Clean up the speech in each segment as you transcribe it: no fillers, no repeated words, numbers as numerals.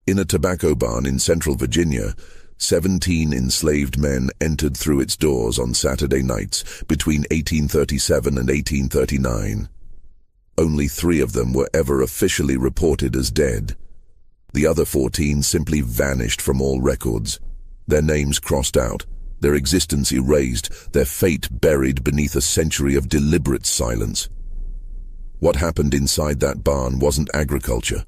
In a tobacco barn in central Virginia, 17 enslaved men entered through its doors on Saturday nights between 1837 and 1839. Only 3 of them were ever officially reported as dead. The other 14 simply vanished from all records, their names crossed out, their existence erased, their fate buried beneath a century of deliberate silence. What happened inside that barn wasn't agriculture.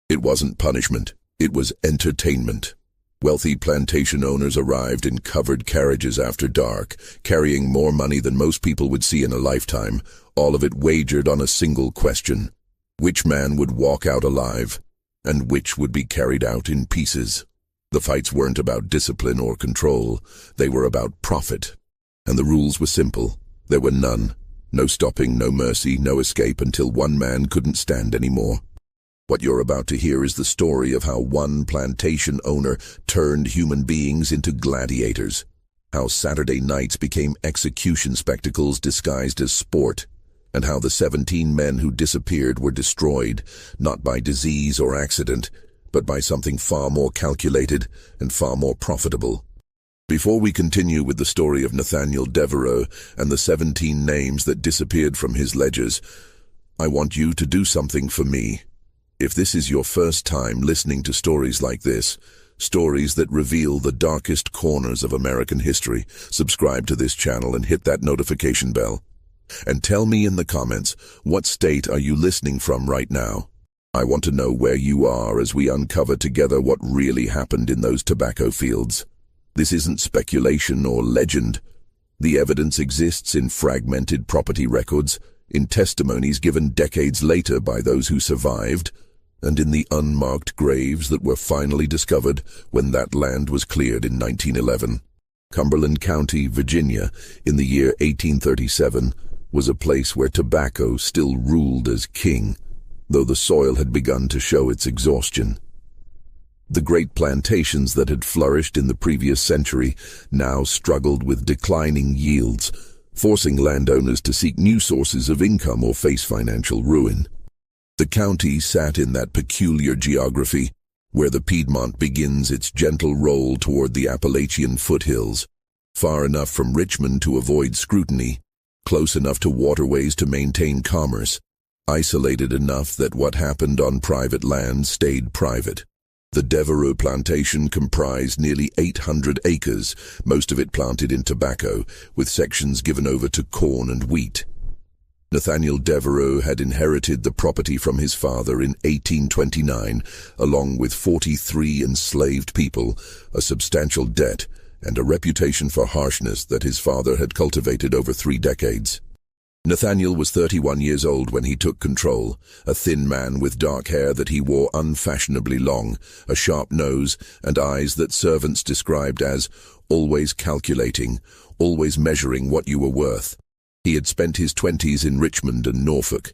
It wasn't punishment. It was entertainment. Wealthy plantation owners arrived in covered carriages after dark, carrying more money than most people would see in a lifetime, all of it wagered on a single question: which man would walk out alive, and which would be carried out in pieces? The fights weren't about discipline or control, they were about profit. And the rules were simple. There were none. No stopping, no mercy, no escape until one man couldn't stand anymore. What you're about to hear is the story of how one plantation owner turned human beings into gladiators, how Saturday nights became execution spectacles disguised as sport, and how the 17 men who disappeared were destroyed, not by disease or accident, but by something far more calculated and far more profitable. Before we continue with the story of Nathaniel Devereux and the 17 names that disappeared from his ledgers, I want you to do something for me. If this is your first time listening to stories like this, stories that reveal the darkest corners of American history, subscribe to this channel and hit that notification bell. And tell me in the comments, what state are you listening from right now? I want to know where you are as we uncover together what really happened in those tobacco fields. This isn't speculation or legend. The evidence exists in fragmented property records, in testimonies given decades later by those who survived, and in the unmarked graves that were finally discovered when that land was cleared in 1911. Cumberland County, Virginia, in the year 1837, was a place where tobacco still ruled as king, though the soil had begun to show its exhaustion. The great plantations that had flourished in the previous century now struggled with declining yields, forcing landowners to seek new sources of income or face financial ruin. The county sat in that peculiar geography, where the Piedmont begins its gentle roll toward the Appalachian foothills, far enough from Richmond to avoid scrutiny, close enough to waterways to maintain commerce, isolated enough that what happened on private land stayed private. The Devereux plantation comprised nearly 800 acres, most of it planted in tobacco, with sections given over to corn and wheat. Nathaniel Devereux had inherited the property from his father in 1829, along with 43 enslaved people, a substantial debt, and a reputation for harshness that his father had cultivated over 3 decades. Nathaniel was 31 years old when he took control, a thin man with dark hair that he wore unfashionably long, a sharp nose, and eyes that servants described as always calculating, always measuring what you were worth. He had spent his 20s in Richmond and Norfolk,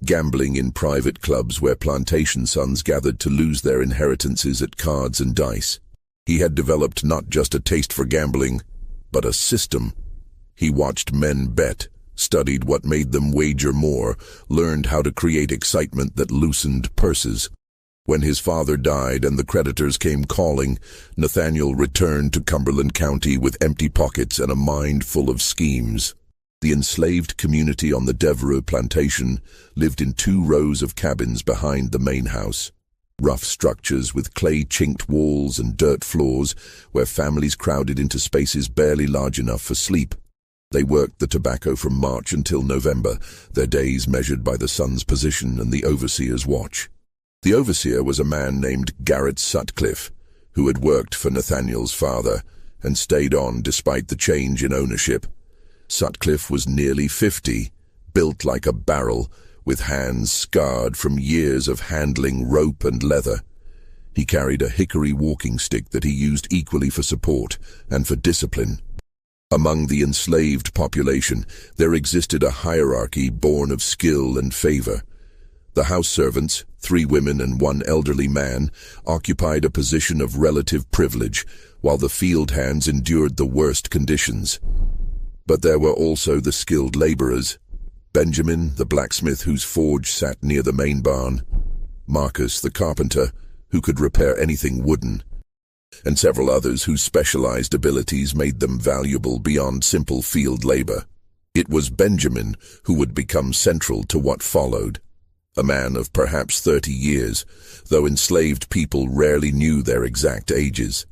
gambling in private clubs where plantation sons gathered to lose their inheritances at cards and dice. He had developed not just a taste for gambling, but a system. He watched men bet, studied what made them wager more, learned how to create excitement that loosened purses. When his father died and the creditors came calling, Nathaniel returned to Cumberland County with empty pockets and a mind full of schemes. The enslaved community on the Devereux plantation lived in 2 rows of cabins behind the main house. Rough structures with clay-chinked walls and dirt floors where families crowded into spaces barely large enough for sleep. They worked the tobacco from March until November, their days measured by the sun's position and the overseer's watch. The overseer was a man named Garrett Sutcliffe, who had worked for Nathaniel's father and stayed on despite the change in ownership. Sutcliffe was nearly 50, built like a barrel, with hands scarred from years of handling rope and leather. He carried a hickory walking stick that he used equally for support and for discipline. Among the enslaved population, there existed a hierarchy born of skill and favor. The house servants, 3 women and 1 elderly man, occupied a position of relative privilege, while the field hands endured the worst conditions. But there were also the skilled laborers: Benjamin, the blacksmith whose forge sat near the main barn; Marcus, the carpenter, who could repair anything wooden, and several others whose specialized abilities made them valuable beyond simple field labor. It was Benjamin who would become central to what followed. A man of perhaps 30 years, though enslaved people rarely knew their exact ages.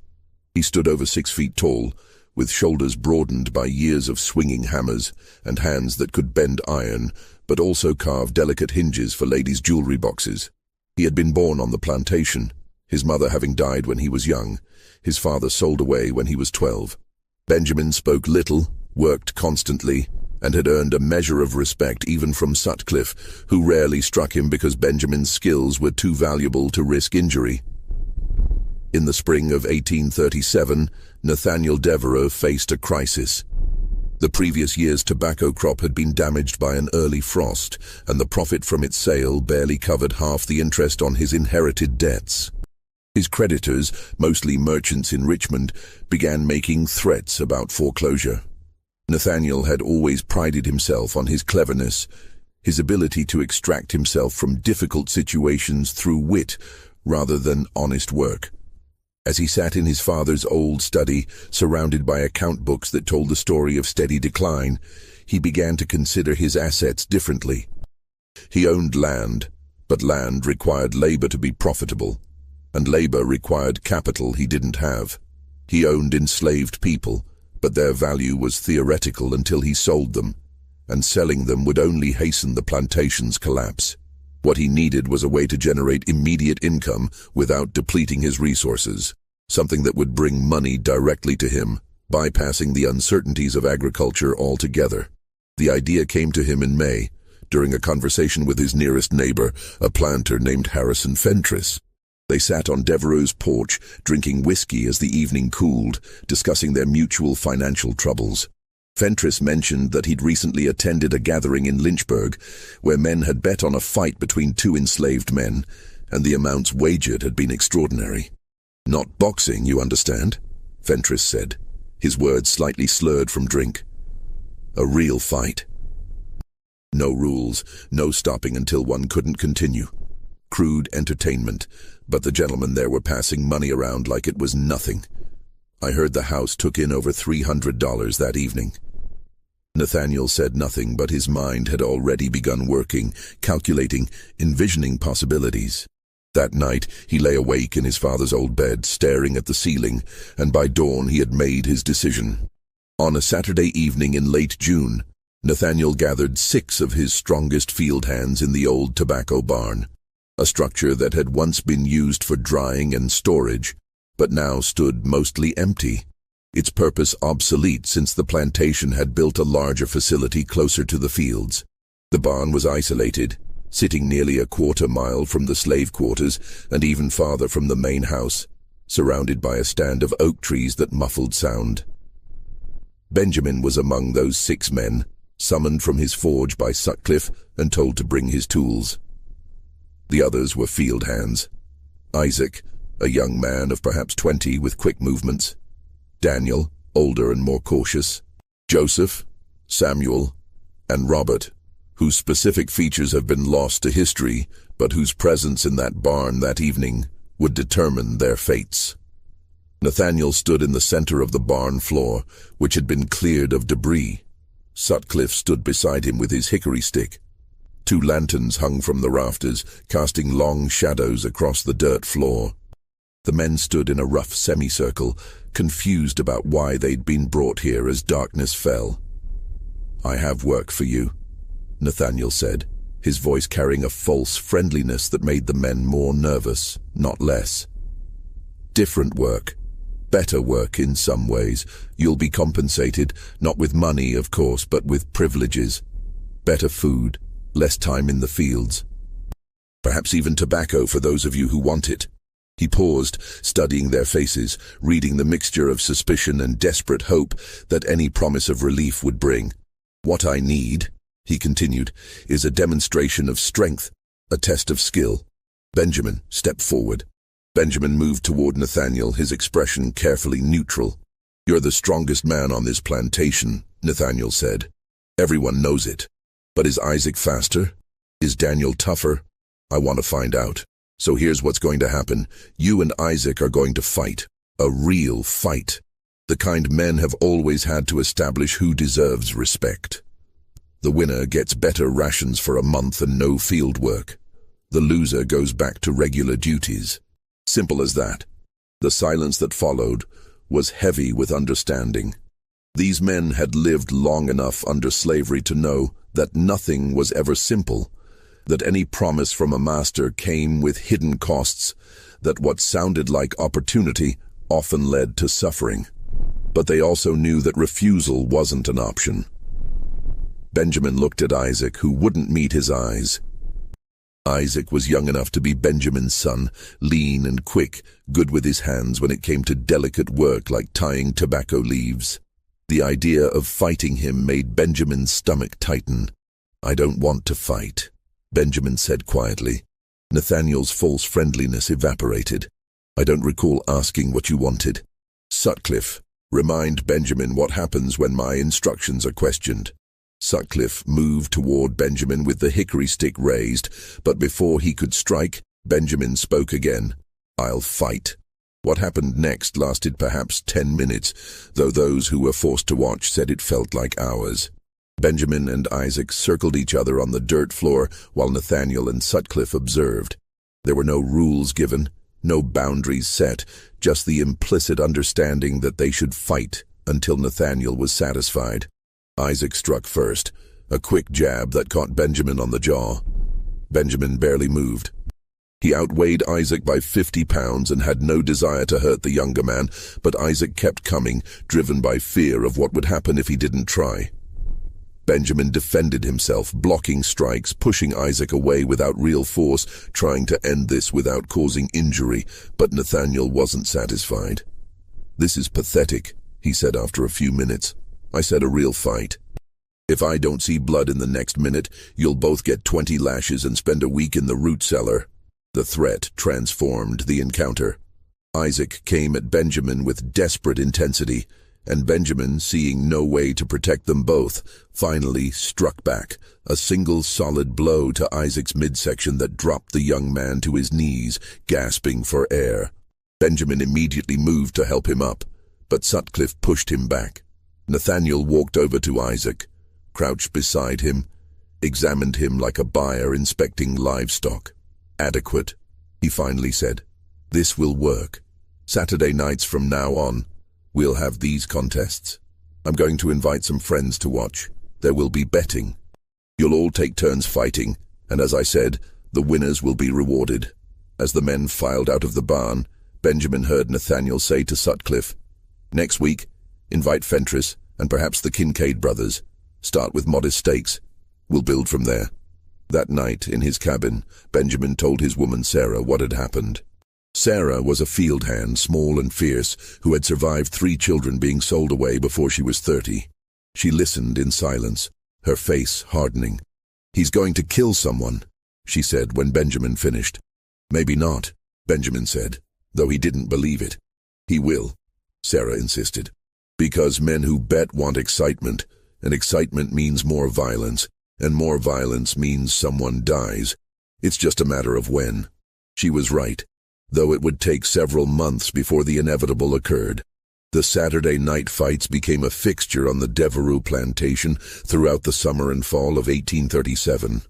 He stood over 6 feet tall, with shoulders broadened by years of swinging hammers and hands that could bend iron, but also carve delicate hinges for ladies' jewelry boxes. He had been born on the plantation, his mother having died when he was young, his father sold away when he was 12. Benjamin spoke little, worked constantly, and had earned a measure of respect even from Sutcliffe, who rarely struck him because Benjamin's skills were too valuable to risk injury. In the spring of 1837, Nathaniel Devereux faced a crisis. The previous year's tobacco crop had been damaged by an early frost, and the profit from its sale barely covered half the interest on his inherited debts. His creditors, mostly merchants in Richmond, began making threats about foreclosure. Nathaniel had always prided himself on his cleverness, his ability to extract himself from difficult situations through wit rather than honest work. As he sat in his father's old study, surrounded by account books that told the story of steady decline, he began to consider his assets differently. He owned land, but land required labor to be profitable, and labor required capital he didn't have. He owned enslaved people, but their value was theoretical until he sold them, and selling them would only hasten the plantation's collapse. What he needed was a way to generate immediate income without depleting his resources, something that would bring money directly to him, bypassing the uncertainties of agriculture altogether. The idea came to him in May, during a conversation with his nearest neighbor, a planter named Harrison Fentress. They sat on Devereux's porch, drinking whiskey as the evening cooled, discussing their mutual financial troubles. Fentress mentioned that he'd recently attended a gathering in Lynchburg, where men had bet on a fight between 2 enslaved men, and the amounts wagered had been extraordinary. "Not boxing, you understand?" Fentress said, his words slightly slurred from drink. "A real fight. No rules, no stopping until one couldn't continue. Crude entertainment, but the gentlemen there were passing money around like it was nothing. I heard the house took in over $300 that evening." Nathaniel said nothing, but his mind had already begun working, calculating, envisioning possibilities. That night, he lay awake in his father's old bed, staring at the ceiling, and by dawn he had made his decision. On a Saturday evening in late June, Nathaniel gathered 6 of his strongest field hands in the old tobacco barn, a structure that had once been used for drying and storage, but now stood mostly empty, its purpose obsolete since the plantation had built a larger facility closer to the fields. The barn was isolated, sitting nearly a quarter-mile from the slave quarters and even farther from the main house, surrounded by a stand of oak trees that muffled sound. Benjamin was among those 6 men, summoned from his forge by Sutcliffe and told to bring his tools. The others were field hands. Isaac, a young man of perhaps 20 with quick movements. Daniel, older and more cautious. Joseph, Samuel, and Robert, whose specific features have been lost to history, but whose presence in that barn that evening would determine their fates. Nathaniel stood in the center of the barn floor, which had been cleared of debris. Sutcliffe stood beside him with his hickory stick. 2 lanterns hung from the rafters, casting long shadows across the dirt floor. The men stood in a rough semicircle, confused about why they'd been brought here as darkness fell. "I have work for you," Nathaniel said, his voice carrying a false friendliness that made the men more nervous, not less. "Different work. Better work in some ways. You'll be compensated, not with money, of course, but with privileges. Better food, less time in the fields. Perhaps even tobacco for those of you who want it." He paused, studying their faces, reading the mixture of suspicion and desperate hope that any promise of relief would bring. "What I need," he continued, "is a demonstration of strength, a test of skill. Benjamin, step forward." Benjamin moved toward Nathaniel, his expression carefully neutral. "You're the strongest man on this plantation," Nathaniel said. "Everyone knows it. But is Isaac faster? Is Daniel tougher? I want to find out." So here's what's going to happen. You and Isaac are going to fight. A real fight. The kind men have always had to establish who deserves respect. The winner gets better rations for a month and no field work. The loser goes back to regular duties. Simple as that. The silence that followed was heavy with understanding. These men had lived long enough under slavery to know that nothing was ever simple, that any promise from a master came with hidden costs, that what sounded like opportunity often led to suffering. But they also knew that refusal wasn't an option. Benjamin looked at Isaac, who wouldn't meet his eyes. Isaac was young enough to be Benjamin's son, lean and quick, good with his hands when it came to delicate work like tying tobacco leaves. The idea of fighting him made Benjamin's stomach tighten. "I don't want to fight," Benjamin said quietly. Nathaniel's false friendliness evaporated. "I don't recall asking what you wanted." "Sutcliffe, remind Benjamin what happens when my instructions are questioned." Sutcliffe moved toward Benjamin with the hickory stick raised, but before he could strike, Benjamin spoke again. "I'll fight." What happened next lasted perhaps 10 minutes, though those who were forced to watch said it felt like hours. Benjamin and Isaac circled each other on the dirt floor while Nathaniel and Sutcliffe observed. There were no rules given, no boundaries set, just the implicit understanding that they should fight until Nathaniel was satisfied. Isaac struck first, a quick jab that caught Benjamin on the jaw. Benjamin barely moved. He outweighed Isaac by 50 pounds and had no desire to hurt the younger man, but Isaac kept coming, driven by fear of what would happen if he didn't try. Benjamin defended himself, blocking strikes, pushing Isaac away without real force, trying to end this without causing injury, but Nathaniel wasn't satisfied. "This is pathetic," he said after a few minutes. "I said a real fight. If I don't see blood in the next minute, you'll both get 20 lashes and spend a week in the root cellar." The threat transformed the encounter. Isaac came at Benjamin with desperate intensity, and Benjamin, seeing no way to protect them both, finally struck back, a single solid blow to Isaac's midsection that dropped the young man to his knees, gasping for air. Benjamin immediately moved to help him up, but Sutcliffe pushed him back. Nathaniel walked over to Isaac, crouched beside him, examined him like a buyer inspecting livestock. "Adequate," he finally said. "This will work. Saturday nights from now on, we'll have these contests. I'm going to invite some friends to watch. There will be betting. You'll all take turns fighting, and as I said, the winners will be rewarded." As the men filed out of the barn, Benjamin heard Nathaniel say to Sutcliffe, "Next week, invite Fentress and perhaps the Kincaid brothers. Start with modest stakes. We'll build from there." That night, in his cabin, Benjamin told his woman Sarah what had happened. Sarah was a field hand, small and fierce, who had survived 3 children being sold away before she was 30. She listened in silence, her face hardening. "He's going to kill someone," she said when Benjamin finished. "Maybe not," Benjamin said, though he didn't believe it. "He will," Sarah insisted. "Because men who bet want excitement, and excitement means more violence, and more violence means someone dies. It's just a matter of when." She was right, though it would take several months before the inevitable occurred. The Saturday night fights became a fixture on the Devereux plantation throughout the summer and fall of 1837.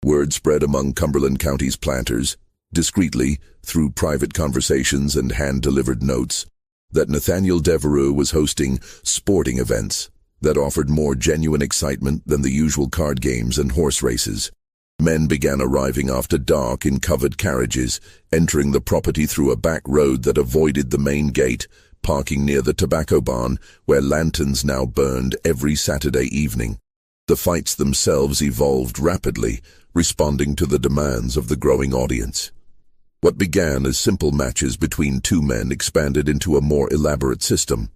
Word spread among Cumberland County's planters, discreetly, through private conversations and hand-delivered notes, that Nathaniel Devereux was hosting sporting events that offered more genuine excitement than the usual card games and horse races. Men began arriving after dark in covered carriages, entering the property through a back road that avoided the main gate, parking near the tobacco barn, where lanterns now burned every Saturday evening. The fights themselves evolved rapidly, responding to the demands of the growing audience. What began as simple matches between 2 men expanded into a more elaborate system.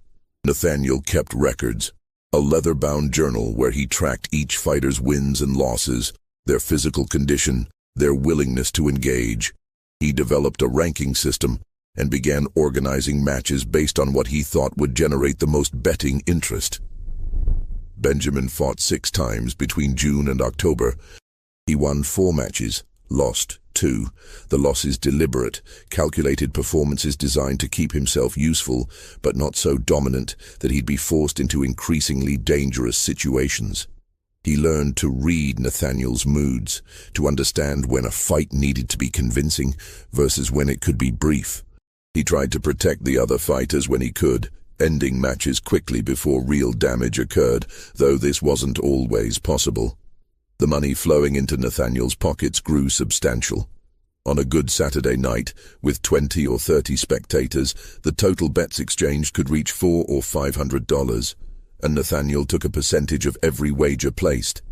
Nathaniel kept records, a leather-bound journal where he tracked each fighter's wins and losses, their physical condition, their willingness to engage. He developed a ranking system and began organizing matches based on what he thought would generate the most betting interest. Benjamin fought 6 times between June and October. He won 4 matches, Lost. 2. The loss is deliberate, calculated performances designed to keep himself useful, but not so dominant that he'd be forced into increasingly dangerous situations. He learned to read Nathaniel's moods, to understand when a fight needed to be convincing versus when it could be brief. He tried to protect the other fighters when he could, ending matches quickly before real damage occurred, though this wasn't always possible. The money flowing into Nathaniel's pockets grew substantial. On a good Saturday night, with 20 or 30 spectators, the total bets exchanged could reach $400 or $500, and Nathaniel took a percentage of every wager placed.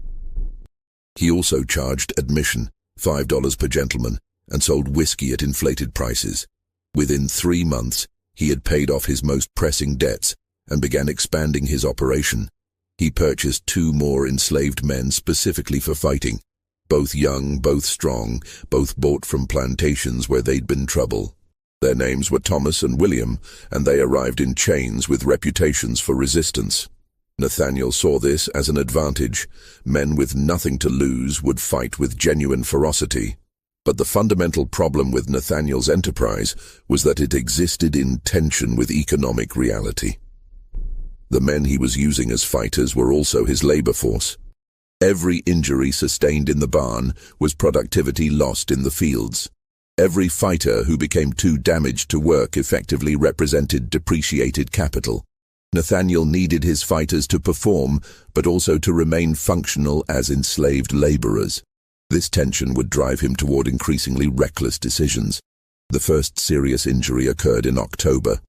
He also charged admission, $5 per gentleman, and sold whiskey at inflated prices. Within 3 months, he had paid off his most pressing debts and began expanding his operation. He purchased 2 more enslaved men specifically for fighting. Both young, both strong, both bought from plantations where they'd been trouble. Their names were Thomas and William, and they arrived in chains with reputations for resistance. Nathaniel saw this as an advantage. Men with nothing to lose would fight with genuine ferocity. But the fundamental problem with Nathaniel's enterprise was that it existed in tension with economic reality. The men he was using as fighters were also his labor force. Every injury sustained in the barn was productivity lost in the fields. Every fighter who became too damaged to work effectively represented depreciated capital. Nathaniel needed his fighters to perform, but also to remain functional as enslaved laborers. This tension would drive him toward increasingly reckless decisions. The first serious injury occurred in October.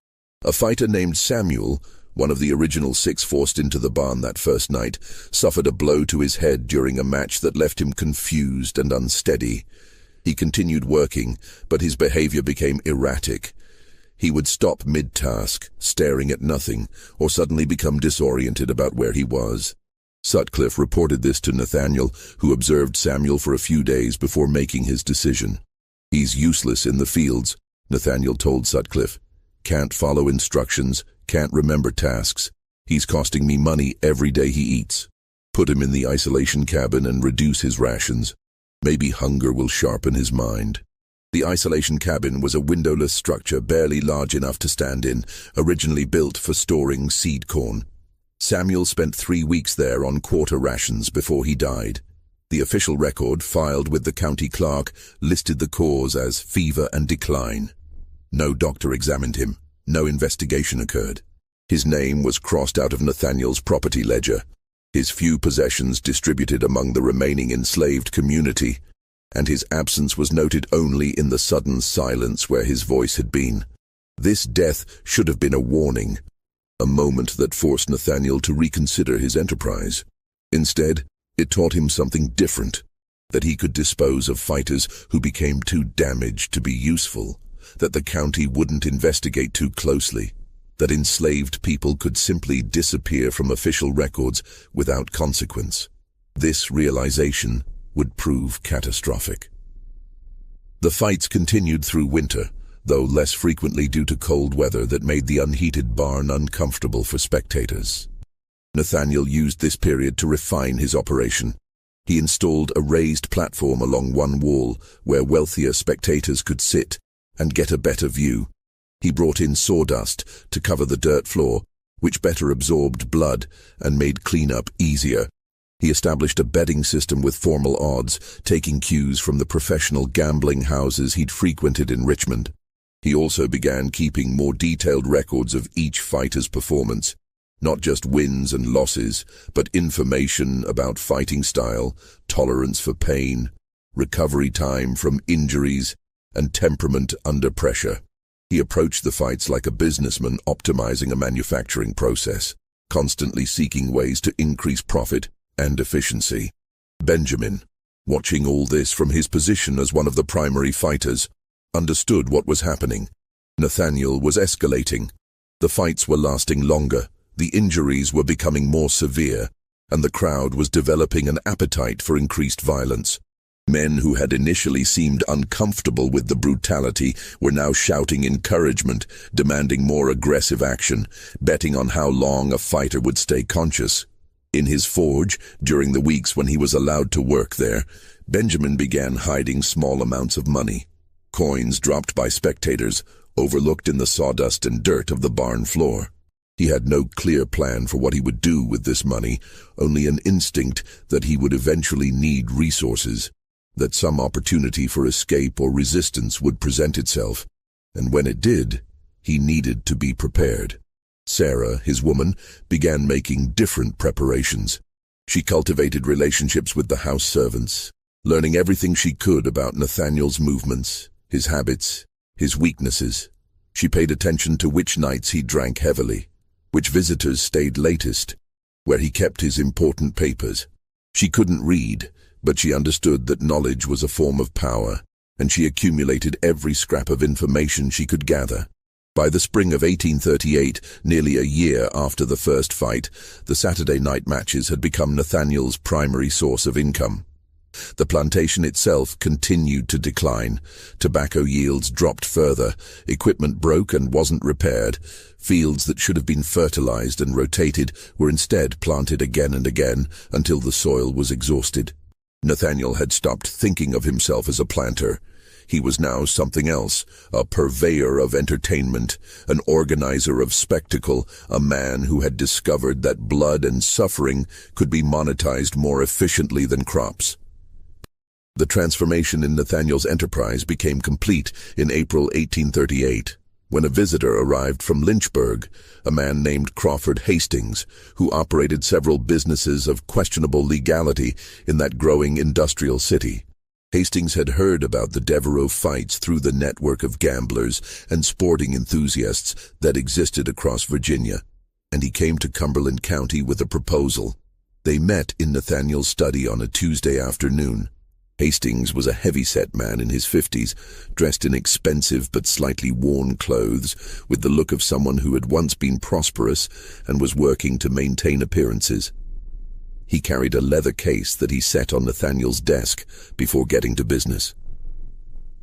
A fighter named Samuel, one of the original 6 forced into the barn that first night, suffered a blow to his head during a match that left him confused and unsteady. He continued working, but his behavior became erratic. He would stop mid-task, staring at nothing, or suddenly become disoriented about where he was. Sutcliffe reported this to Nathaniel, who observed Samuel for a few days before making his decision. "He's useless in the fields," Nathaniel told Sutcliffe. "Can't follow instructions, can't remember tasks. He's costing me money every day he eats. Put him in the isolation cabin and reduce his rations. Maybe hunger will sharpen his mind." The isolation cabin was a windowless structure barely large enough to stand in, originally built for storing seed corn. Samuel spent 3 weeks there on quarter rations before he died. The official record, filed with the county clerk, listed the cause as fever and decline. No doctor examined him. No investigation occurred. His name was crossed out of Nathaniel's property ledger, his few possessions distributed among the remaining enslaved community, and his absence was noted only in the sudden silence where his voice had been. This death should have been a warning, a moment that forced Nathaniel to reconsider his enterprise. Instead, it taught him something different, that he could dispose of fighters who became too damaged to be useful, that the county wouldn't investigate too closely, that enslaved people could simply disappear from official records without consequence. This realization would prove catastrophic. The fights continued through winter, though less frequently due to cold weather that made the unheated barn uncomfortable for spectators. Nathaniel used this period to refine his operation. He installed a raised platform along one wall where wealthier spectators could sit and get a better view. He brought in sawdust to cover the dirt floor, which better absorbed blood and made cleanup easier. He established a betting system with formal odds, taking cues from the professional gambling houses he'd frequented in Richmond. He also began keeping more detailed records of each fighter's performance, not just wins and losses, but information about fighting style, tolerance for pain, recovery time from injuries, and temperament under pressure. He approached the fights like a businessman optimizing a manufacturing process, constantly seeking ways to increase profit and efficiency. Benjamin, watching all this from his position as one of the primary fighters, understood what was happening. Nathaniel was escalating. The fights were lasting longer, the injuries were becoming more severe, and the crowd was developing an appetite for increased violence. Men who had initially seemed uncomfortable with the brutality were now shouting encouragement, demanding more aggressive action, betting on how long a fighter would stay conscious. In his forge, during the weeks when he was allowed to work there, Benjamin began hiding small amounts of money, coins dropped by spectators, overlooked in the sawdust and dirt of the barn floor. He had no clear plan for what he would do with this money, only an instinct that he would eventually need resources, that some opportunity for escape or resistance would present itself, and when it did, he needed to be prepared. Sarah, his woman, began making different preparations. She cultivated relationships with the house servants, learning everything she could about Nathaniel's movements, his habits, his weaknesses. She paid attention to which nights he drank heavily, which visitors stayed latest, where he kept his important papers. She couldn't read, but she understood that knowledge was a form of power, and she accumulated every scrap of information she could gather. By the spring of 1838, nearly a year after the first fight, the Saturday night matches had become Nathaniel's primary source of income. The plantation itself continued to decline. Tobacco yields dropped further, equipment broke and wasn't repaired. Fields that should have been fertilized and rotated were instead planted again and again until the soil was exhausted. Nathaniel had stopped thinking of himself as a planter. He was now something else, a purveyor of entertainment, an organizer of spectacle, a man who had discovered that blood and suffering could be monetized more efficiently than crops. The transformation in Nathaniel's enterprise became complete in April 1838, when a visitor arrived from Lynchburg, a man named Crawford Hastings, who operated several businesses of questionable legality in that growing industrial city. Hastings had heard about the Devereaux fights through the network of gamblers and sporting enthusiasts that existed across Virginia, and he came to Cumberland County with a proposal. They met in Nathaniel's study on a Tuesday afternoon. Hastings was a heavy-set man in his 50s, dressed in expensive but slightly worn clothes, with the look of someone who had once been prosperous and was working to maintain appearances. He carried a leather case that he set on Nathaniel's desk before getting to business.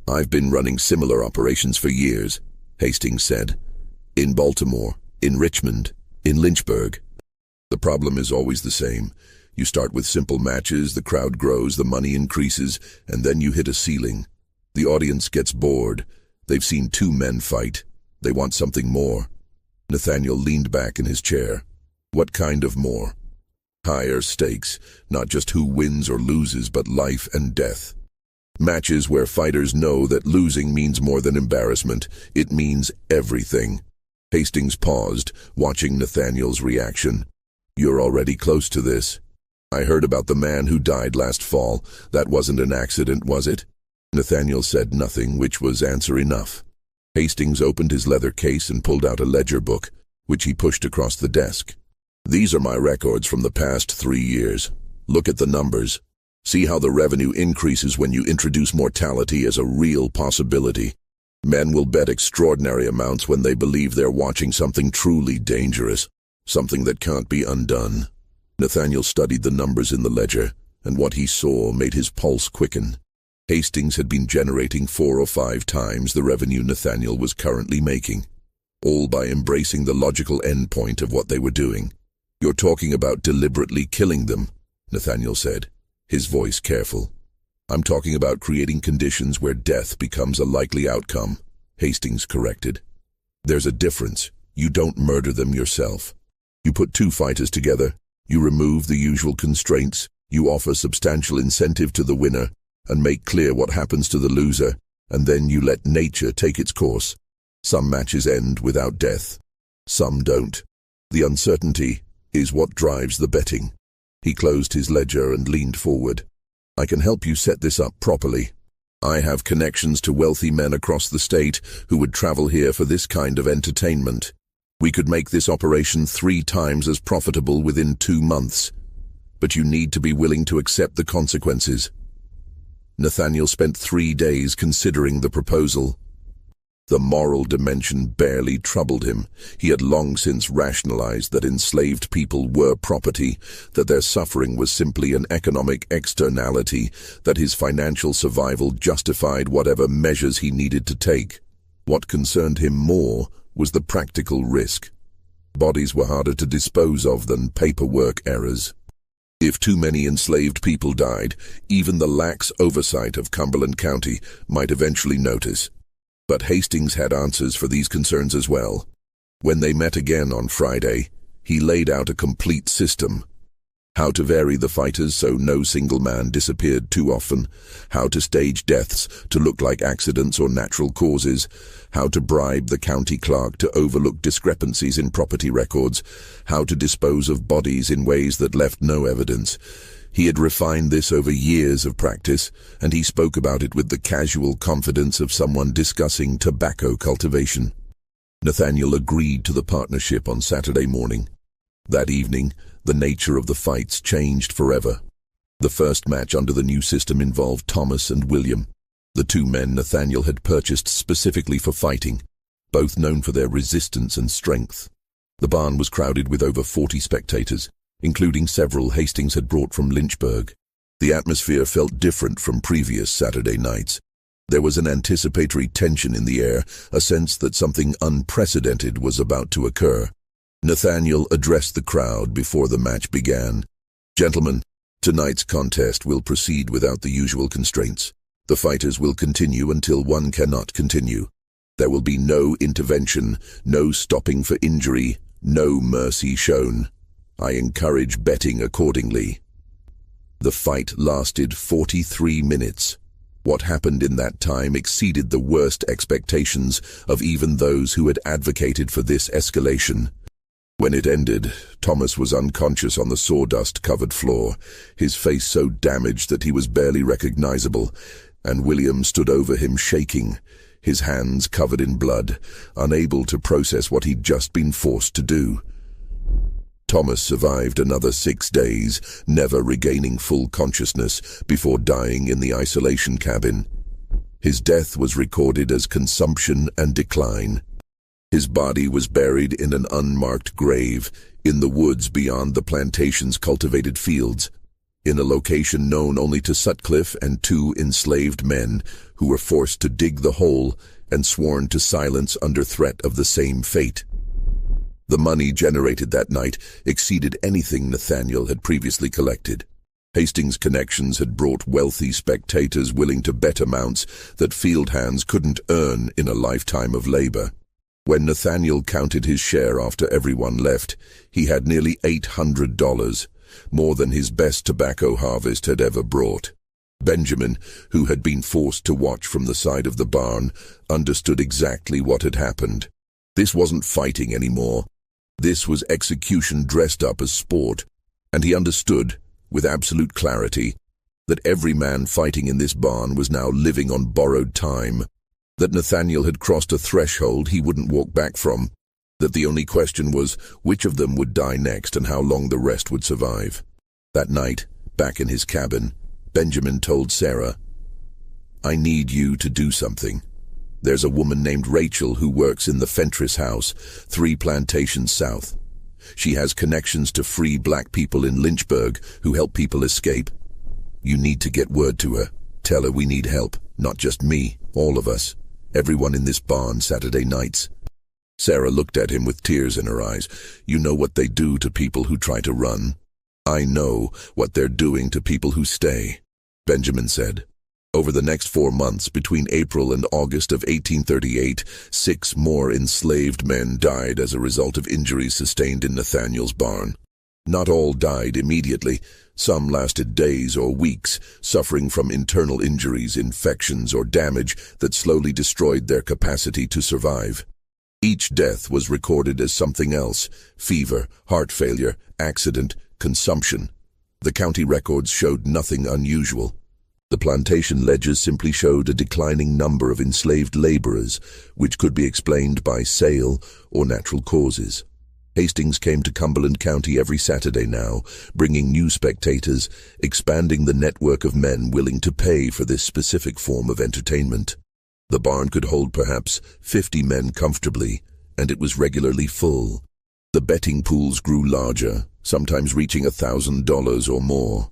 "I've been running similar operations for years," Hastings said. "In Baltimore, in Richmond, in Lynchburg. The problem is always the same. You start with simple matches, the crowd grows, the money increases, and then you hit a ceiling. The audience gets bored. They've seen two men fight. They want something more." Nathaniel leaned back in his chair. "What kind of more?" "Higher stakes, not just who wins or loses, but life and death. Matches where fighters know that losing means more than embarrassment. It means everything." Hastings paused, watching Nathaniel's reaction. "You're already close to this. I heard about the man who died last fall. That wasn't an accident, was it?" Nathaniel said nothing, which was answer enough. Hastings opened his leather case and pulled out a ledger book, which he pushed across the desk. "These are my records from the past 3 years. Look at the numbers. See how the revenue increases when you introduce mortality as a real possibility. Men will bet extraordinary amounts when they believe they're watching something truly dangerous, something that can't be undone." Nathaniel studied the numbers in the ledger, and what he saw made his pulse quicken. Hastings had been generating 4 or 5 times the revenue Nathaniel was currently making, all by embracing the logical endpoint of what they were doing. "You're talking about deliberately killing them," Nathaniel said, his voice careful. "I'm talking about creating conditions where death becomes a likely outcome," Hastings corrected. "There's a difference. You don't murder them yourself. You put 2 fighters together. You remove the usual constraints, you offer substantial incentive to the winner, and make clear what happens to the loser, and then you let nature take its course. Some matches end without death. Some don't. The uncertainty is what drives the betting." He closed his ledger and leaned forward. "I can help you set this up properly. I have connections to wealthy men across the state who would travel here for this kind of entertainment. We could make this operation 3 times as profitable within 2 months. But you need to be willing to accept the consequences." Nathaniel spent 3 days considering the proposal. The moral dimension barely troubled him. He had long since rationalized that enslaved people were property, that their suffering was simply an economic externality, that his financial survival justified whatever measures he needed to take. What concerned him more was the practical risk. Bodies were harder to dispose of than paperwork errors. If too many enslaved people died, even the lax oversight of Cumberland County might eventually notice. But Hastings had answers for these concerns as well. When they met again on Friday, he laid out a complete system. How to vary the fighters so no single man disappeared too often, how to stage deaths to look like accidents or natural causes, how to bribe the county clerk to overlook discrepancies in property records, how to dispose of bodies in ways that left no evidence. He had refined this over years of practice, and he spoke about it with the casual confidence of someone discussing tobacco cultivation. Nathaniel agreed to the partnership on Saturday morning. That evening, the nature of the fights changed forever. The first match under the new system involved Thomas and William, the two men Nathaniel had purchased specifically for fighting, both known for their resistance and strength. The barn was crowded with over 40 spectators, including several Hastings had brought from Lynchburg. The atmosphere felt different from previous Saturday nights. There was an anticipatory tension in the air, a sense that something unprecedented was about to occur. Nathaniel addressed the crowd before the match began. "Gentlemen, tonight's contest will proceed without the usual constraints. The fighters will continue until one cannot continue. There will be no intervention, no stopping for injury, no mercy shown. I encourage betting accordingly." The fight lasted 43 minutes. What happened in that time exceeded the worst expectations of even those who had advocated for this escalation. When it ended, Thomas was unconscious on the sawdust-covered floor, his face so damaged that he was barely recognizable, and William stood over him shaking, his hands covered in blood, unable to process what he'd just been forced to do. Thomas survived another 6 days, never regaining full consciousness before dying in the isolation cabin. His death was recorded as consumption and decline. His body was buried in an unmarked grave in the woods beyond the plantation's cultivated fields, in a location known only to Sutcliffe and 2 enslaved men who were forced to dig the hole and sworn to silence under threat of the same fate. The money generated that night exceeded anything Nathaniel had previously collected. Hastings' connections had brought wealthy spectators willing to bet amounts that field hands couldn't earn in a lifetime of labor. When Nathaniel counted his share after everyone left, he had nearly $800, more than his best tobacco harvest had ever brought. Benjamin, who had been forced to watch from the side of the barn, understood exactly what had happened. This wasn't fighting anymore. This was execution dressed up as sport, and he understood, with absolute clarity, that every man fighting in this barn was now living on borrowed time, that Nathaniel had crossed a threshold he wouldn't walk back from, that the only question was which of them would die next and how long the rest would survive. That night, back in his cabin, Benjamin told Sarah, "I need you to do something. There's a woman named Rachel who works in the Fentress house, 3 plantations south. She has connections to free black people in Lynchburg who help people escape. You need to get word to her. Tell her we need help, not just me, all of us. Everyone in this barn Saturday nights." Sarah looked at him with tears in her eyes. "You know what they do to people who try to run." "I know what they're doing to people who stay," Benjamin said. Over the next 4 months, between April and August of 1838, 6 more enslaved men died as a result of injuries sustained in Nathaniel's barn. Not all died immediately. Some lasted days or weeks, suffering from internal injuries, infections, or damage that slowly destroyed their capacity to survive. Each death was recorded as something else: fever, heart failure, accident, consumption. The county records showed nothing unusual. The plantation ledgers simply showed a declining number of enslaved laborers, which could be explained by sale or natural causes. Hastings came to Cumberland County every Saturday now, bringing new spectators, expanding the network of men willing to pay for this specific form of entertainment. The barn could hold perhaps 50 men comfortably, and it was regularly full. The betting pools grew larger, sometimes reaching $1,000 or more.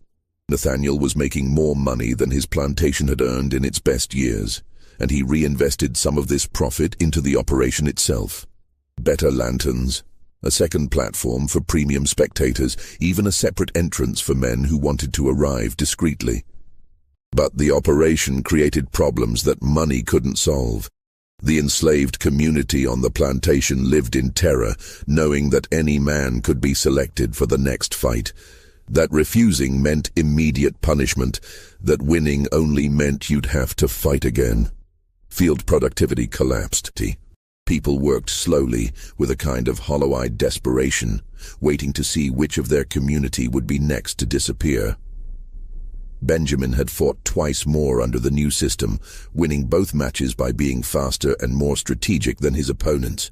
Nathaniel was making more money than his plantation had earned in its best years, and he reinvested some of this profit into the operation itself. Better lanterns, A second platform for premium spectators, even a separate entrance for men who wanted to arrive discreetly. But the operation created problems that money couldn't solve. The enslaved community on the plantation lived in terror, knowing that any man could be selected for the next fight, that refusing meant immediate punishment, that winning only meant you'd have to fight again. Field productivity collapsed. People worked slowly, with a kind of hollow-eyed desperation, waiting to see which of their community would be next to disappear. Benjamin had fought twice more under the new system, winning both matches by being faster and more strategic than his opponents,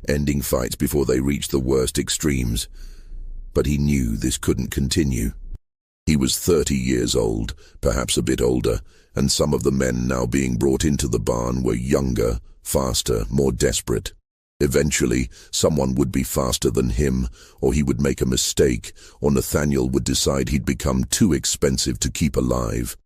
ending fights before they reached the worst extremes. But he knew this couldn't continue. He was 30 years old, perhaps a bit older, and some of the men now being brought into the barn were younger, faster, more desperate. Eventually, someone would be faster than him, or he would make a mistake, or Nathaniel would decide he'd become too expensive to keep alive.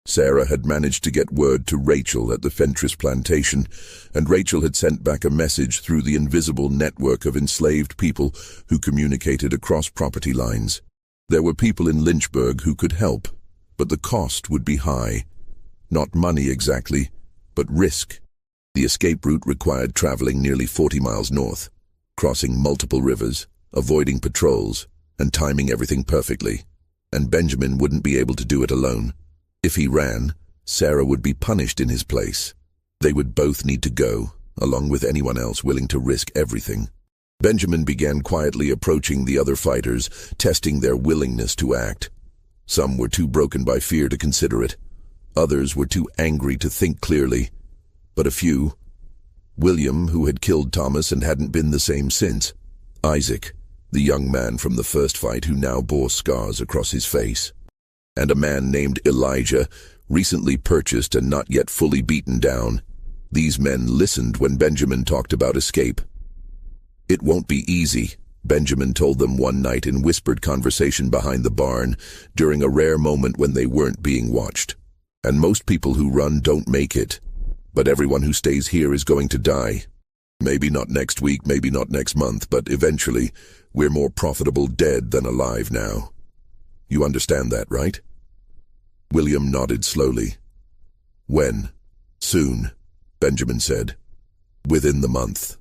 Sarah had managed to get word to Rachel at the Fentress plantation, and Rachel had sent back a message through the invisible network of enslaved people who communicated across property lines. There were people in Lynchburg who could help, but the cost would be high. Not money exactly, but risk. The escape route required traveling nearly 40 miles north, crossing multiple rivers, avoiding patrols, and timing everything perfectly. And Benjamin wouldn't be able to do it alone. If he ran, Sarah would be punished in his place. They would both need to go, along with anyone else willing to risk everything. Benjamin began quietly approaching the other fighters, testing their willingness to act. Some were too broken by fear to consider it. Others were too angry to think clearly. But a few. William, who had killed Thomas and hadn't been the same since. Isaac, the young man from the first fight who now bore scars across his face. And a man named Elijah, recently purchased and not yet fully beaten down. These men listened when Benjamin talked about escape. "It won't be easy," Benjamin told them one night in whispered conversation behind the barn, during a rare moment when they weren't being watched. "And most people who run don't make it. But everyone who stays here is going to die. Maybe not next week, maybe not next month, but eventually we're more profitable dead than alive now. You understand that, right?" William nodded slowly. "When?" "Soon," Benjamin said. "Within the month.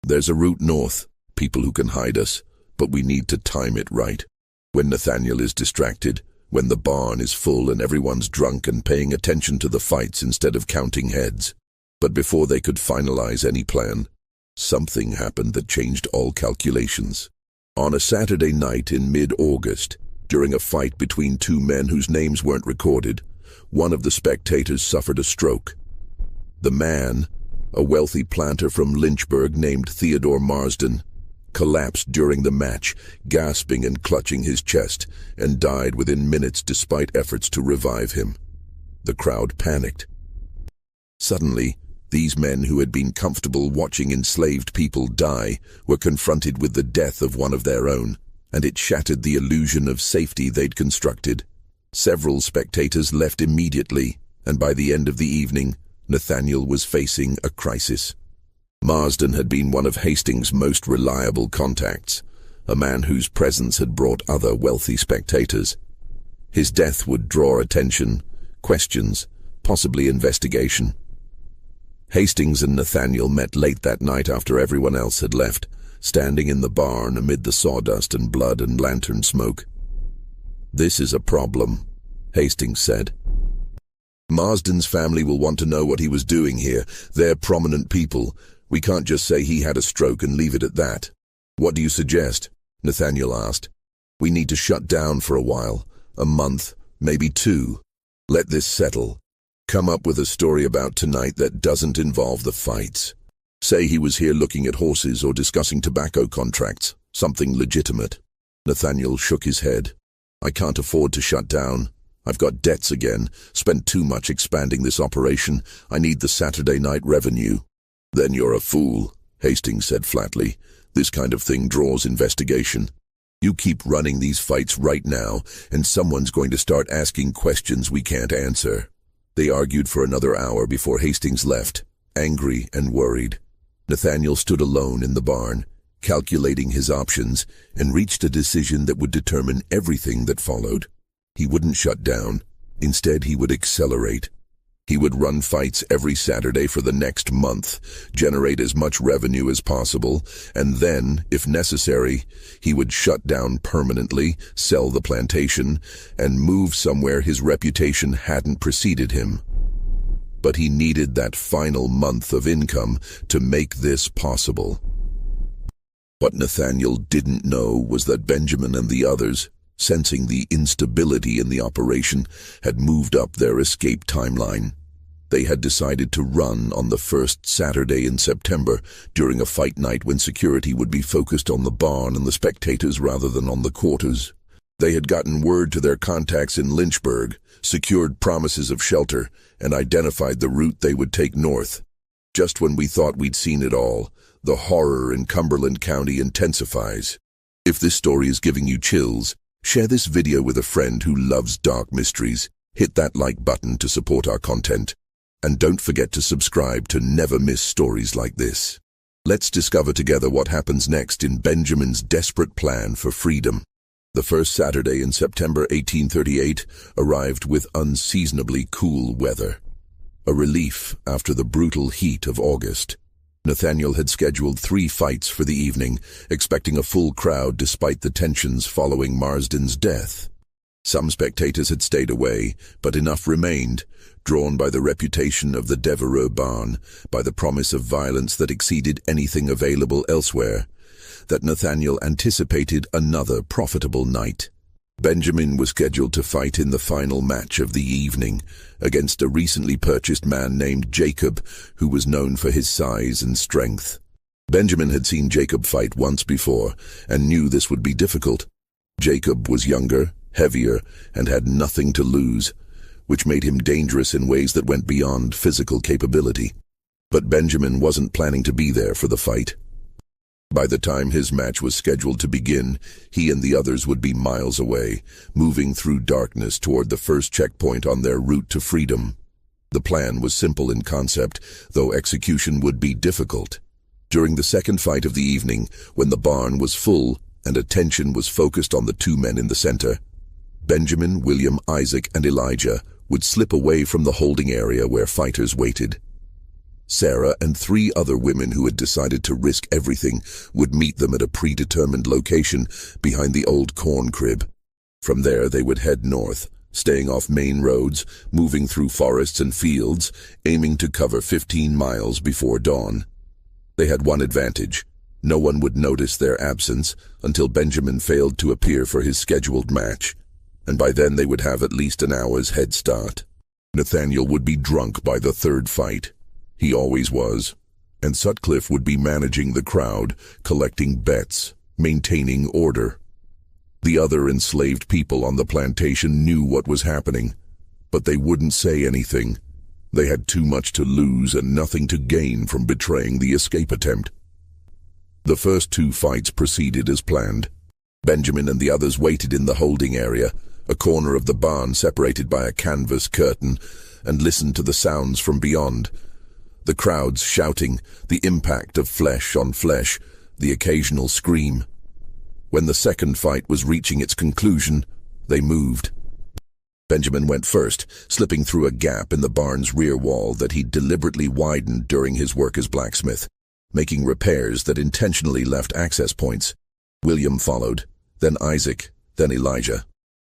There's a route north, people who can hide us, but we need to time it right. When Nathaniel is distracted, when the barn is full and everyone's drunk and paying attention to the fights instead of counting heads." But before they could finalize any plan, something happened that changed all calculations. On a Saturday night in mid-August, during a fight between two men whose names weren't recorded, one of the spectators suffered a stroke. The man, a wealthy planter from Lynchburg named Theodore Marsden, collapsed during the match, gasping and clutching his chest, and died within minutes despite efforts to revive him. The crowd panicked. Suddenly, these men who had been comfortable watching enslaved people die were confronted with the death of one of their own, and it shattered the illusion of safety they'd constructed. Several spectators left immediately, and by the end of the evening, Nathaniel was facing a crisis. Marsden had been one of Hastings' most reliable contacts, a man whose presence had brought other wealthy spectators. His death would draw attention, questions, possibly investigation. Hastings and Nathaniel met late that night after everyone else had left, standing in the barn amid the sawdust and blood and lantern smoke. "This is a problem," Hastings said. "Marsden's family will want to know what he was doing here. They're prominent people. We can't just say he had a stroke and leave it at that." "What do you suggest?" Nathaniel asked. "We need to shut down for a while, a month, maybe 2. Let this settle. Come up with a story about tonight that doesn't involve the fights. Say he was here looking at horses or discussing tobacco contracts, something legitimate." Nathaniel shook his head. "I can't afford to shut down. I've got debts again, spent too much expanding this operation. I need the Saturday night revenue." "Then you're a fool," Hastings said flatly. "This kind of thing draws investigation. You keep running these fights right now, and someone's going to start asking questions we can't answer." They argued for another hour before Hastings left, angry and worried. Nathaniel stood alone in the barn, calculating his options, and reached a decision that would determine everything that followed. He wouldn't shut down. Instead, he would accelerate. He would run fights every Saturday for the next month, generate as much revenue as possible, and then, if necessary, he would shut down permanently, sell the plantation, and move somewhere his reputation hadn't preceded him. But he needed that final month of income to make this possible. What Nathaniel didn't know was that Benjamin and the others, sensing the instability in the operation, had moved up their escape timeline. They had decided to run on the first Saturday in September during a fight night when security would be focused on the barn and the spectators rather than on the quarters. They had gotten word to their contacts in Lynchburg, secured promises of shelter, and identified the route they would take north. Just when we thought we'd seen it all, the horror in Cumberland County intensifies. If this story is giving you chills, share this video with a friend who loves dark mysteries. Hit that like button to support our content. And don't forget to subscribe to never miss stories like this. Let's discover together what happens next in Benjamin's desperate plan for freedom. The first Saturday in September 1838 arrived with unseasonably cool weather. A relief after the brutal heat of August. Nathaniel had scheduled 3 fights for the evening, expecting a full crowd despite the tensions following Marsden's death. Some spectators had stayed away, but enough remained, drawn by the reputation of the Devereux barn, by the promise of violence that exceeded anything available elsewhere, that Nathaniel anticipated another profitable night. Benjamin was scheduled to fight in the final match of the evening against a recently purchased man named Jacob, who was known for his size and strength. Benjamin had seen Jacob fight once before and knew this would be difficult. Jacob was younger, heavier, and had nothing to lose, which made him dangerous in ways that went beyond physical capability. But Benjamin wasn't planning to be there for the fight. By the time his match was scheduled to begin, he and the others would be miles away, moving through darkness toward the first checkpoint on their route to freedom. The plan was simple in concept, though execution would be difficult. During the second fight of the evening, when the barn was full and attention was focused on the 2 men in the center, Benjamin, William, Isaac, and Elijah would slip away from the holding area where fighters waited. Sarah and 3 other women who had decided to risk everything would meet them at a predetermined location behind the old corn crib. From there they would head north, staying off main roads, moving through forests and fields, aiming to cover 15 miles before dawn. They had one advantage. No one would notice their absence until Benjamin failed to appear for his scheduled match, and by then they would have at least an hour's head start. Nathaniel would be drunk by the 3rd fight. He always was, and Sutcliffe would be managing the crowd, collecting bets, maintaining order. The other enslaved people on the plantation knew what was happening, but they wouldn't say anything. They had too much to lose and nothing to gain from betraying the escape attempt. The first 2 fights proceeded as planned. Benjamin and the others waited in the holding area, a corner of the barn separated by a canvas curtain, and listened to the sounds from beyond. The crowds shouting, the impact of flesh on flesh, the occasional scream. When the second fight was reaching its conclusion, they moved. Benjamin went first, slipping through a gap in the barn's rear wall that he'd deliberately widened during his work as blacksmith, making repairs that intentionally left access points. William followed, then Isaac, then Elijah.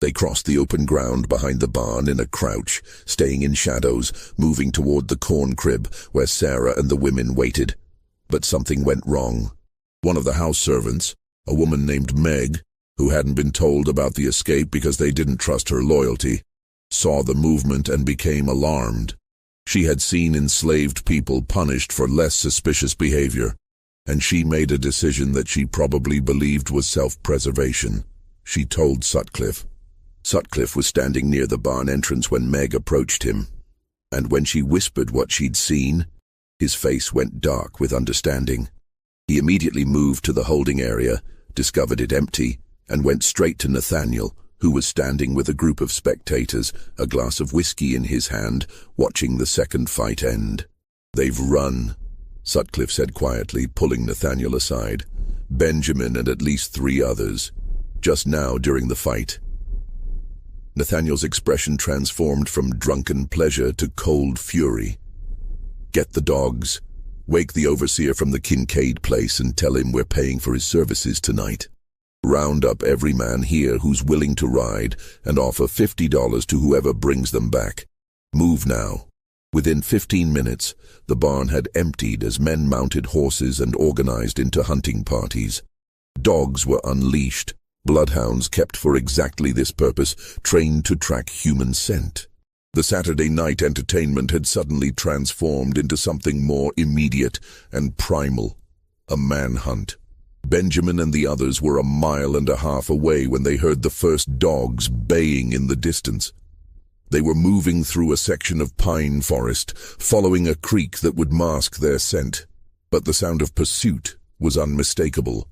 They crossed the open ground behind the barn in a crouch, staying in shadows, moving toward the corn crib where Sarah and the women waited. But something went wrong. One of the house servants, a woman named Meg, who hadn't been told about the escape because they didn't trust her loyalty, saw the movement and became alarmed. She had seen enslaved people punished for less suspicious behavior, and she made a decision that she probably believed was self-preservation. She told Sutcliffe. Sutcliffe was standing near the barn entrance when Meg approached him, and when she whispered what she'd seen, his face went dark with understanding. He immediately moved to the holding area, discovered it empty, and went straight to Nathaniel, who was standing with a group of spectators, a glass of whiskey in his hand, watching the second fight end. "They've run," Sutcliffe said quietly, pulling Nathaniel aside. Benjamin and at least 3 others, just now during the fight. Nathaniel's expression transformed from drunken pleasure to cold fury. "Get the dogs. Wake the overseer from the Kincaid place and tell him we're paying for his services tonight. Round up every man here who's willing to ride and offer $50 to whoever brings them back. Move now." Within 15 minutes, the barn had emptied as men mounted horses and organized into hunting parties. Dogs were unleashed, bloodhounds kept for exactly this purpose, trained to track human scent. The Saturday night entertainment had suddenly transformed into something more immediate and primal, a manhunt. Benjamin and the others were 1.5 miles away when they heard the first dogs baying in the distance. They were moving through a section of pine forest, following a creek that would mask their scent. But the sound of pursuit was unmistakable.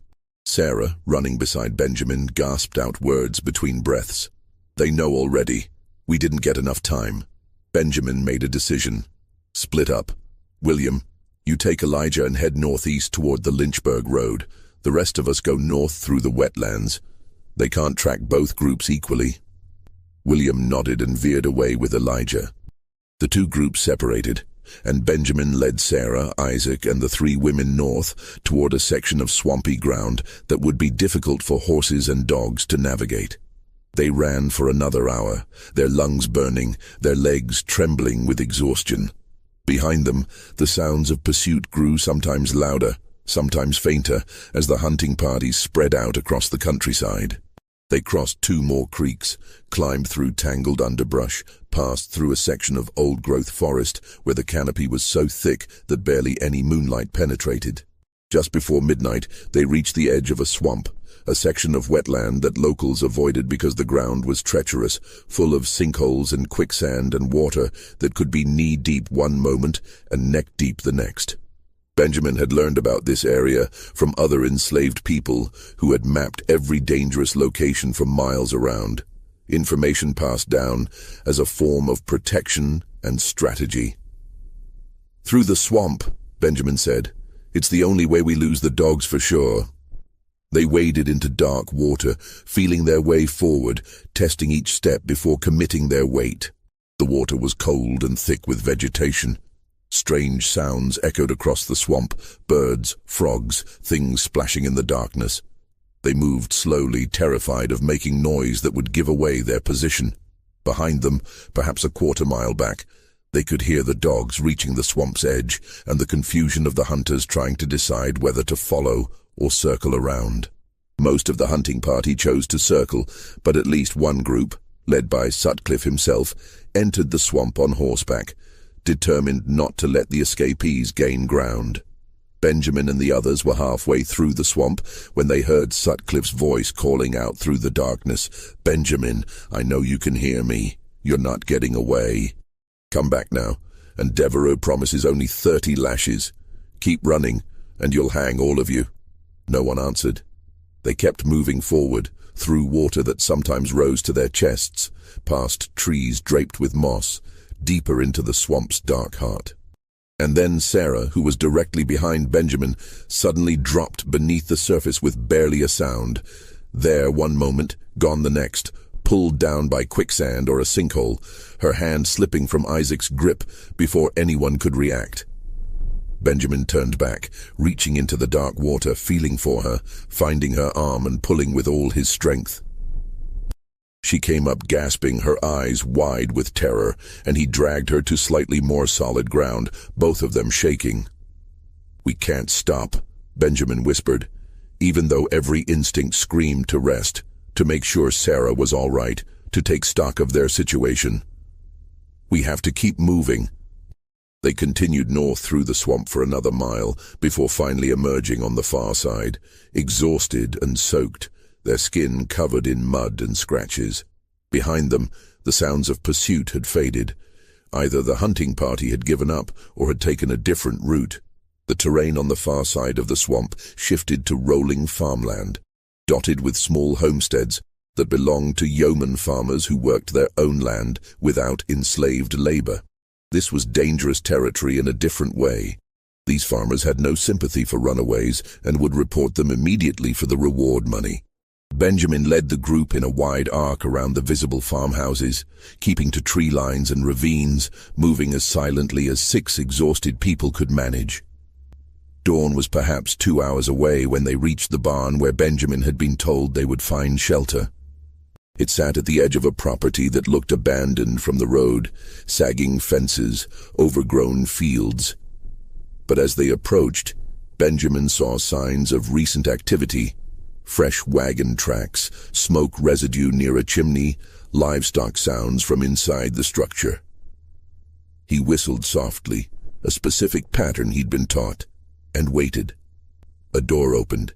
Sarah, running beside Benjamin, gasped out words between breaths. "They know already. We didn't get enough time." Benjamin made a decision. "Split up. William, you take Elijah and head northeast toward the Lynchburg Road. The rest of us go north through the wetlands. They can't track both groups equally." William nodded and veered away with Elijah. The 2 groups separated, and Benjamin led Sarah, Isaac, and the 3 women north toward a section of swampy ground that would be difficult for horses and dogs to navigate. They ran for another hour, their lungs burning, their legs trembling with exhaustion. Behind them, the sounds of pursuit grew sometimes louder, sometimes fainter, as the hunting parties spread out across the countryside. They crossed 2 more creeks, climbed through tangled underbrush, passed through a section of old-growth forest where the canopy was so thick that barely any moonlight penetrated. Just before midnight, they reached the edge of a swamp, a section of wetland that locals avoided because the ground was treacherous, full of sinkholes and quicksand and water that could be knee-deep one moment and neck-deep the next. Benjamin had learned about this area from other enslaved people who had mapped every dangerous location for miles around. Information passed down as a form of protection and strategy. "Through the swamp," Benjamin said. "It's the only way we lose the dogs for sure." They waded into dark water, feeling their way forward, testing each step before committing their weight. The water was cold and thick with vegetation. Strange sounds echoed across the swamp, birds, frogs, things splashing in the darkness. They moved slowly, terrified of making noise that would give away their position. Behind them, perhaps a 1/4 mile back, they could hear the dogs reaching the swamp's edge and the confusion of the hunters trying to decide whether to follow or circle around. Most of the hunting party chose to circle, but at least one group, led by Sutcliffe himself, entered the swamp on horseback, determined not to let the escapees gain ground. Benjamin and the others were halfway through the swamp when they heard Sutcliffe's voice calling out through the darkness, "Benjamin, I know you can hear me. You're not getting away. Come back now, and Devereaux promises only 30 lashes. Keep running, and you'll hang all of you." No one answered. They kept moving forward, through water that sometimes rose to their chests, past trees draped with moss, deeper into the swamp's dark heart. And then Sarah, who was directly behind Benjamin, suddenly dropped beneath the surface with barely a sound. There one moment, gone the next, pulled down by quicksand or a sinkhole, her hand slipping from Isaac's grip before anyone could react. Benjamin turned back, reaching into the dark water, feeling for her, finding her arm and pulling with all his strength. She came up gasping, her eyes wide with terror, and he dragged her to slightly more solid ground, both of them shaking. "We can't stop," Benjamin whispered, even though every instinct screamed to rest, to make sure Sarah was all right, to take stock of their situation. "We have to keep moving." They continued north through the swamp for another mile, before finally emerging on the far side, exhausted and soaked, their skin covered in mud and scratches. Behind them, the sounds of pursuit had faded. Either the hunting party had given up or had taken a different route. The terrain on the far side of the swamp shifted to rolling farmland, dotted with small homesteads that belonged to yeoman farmers who worked their own land without enslaved labor. This was dangerous territory in a different way. These farmers had no sympathy for runaways and would report them immediately for the reward money. Benjamin led the group in a wide arc around the visible farmhouses, keeping to tree lines and ravines, moving as silently as 6 exhausted people could manage. Dawn was perhaps 2 hours away when they reached the barn where Benjamin had been told they would find shelter. It sat at the edge of a property that looked abandoned from the road, sagging fences, overgrown fields. But as they approached, Benjamin saw signs of recent activity: fresh wagon tracks, smoke residue near a chimney, livestock sounds from inside the structure. He whistled softly, a specific pattern he'd been taught, and waited. A door opened,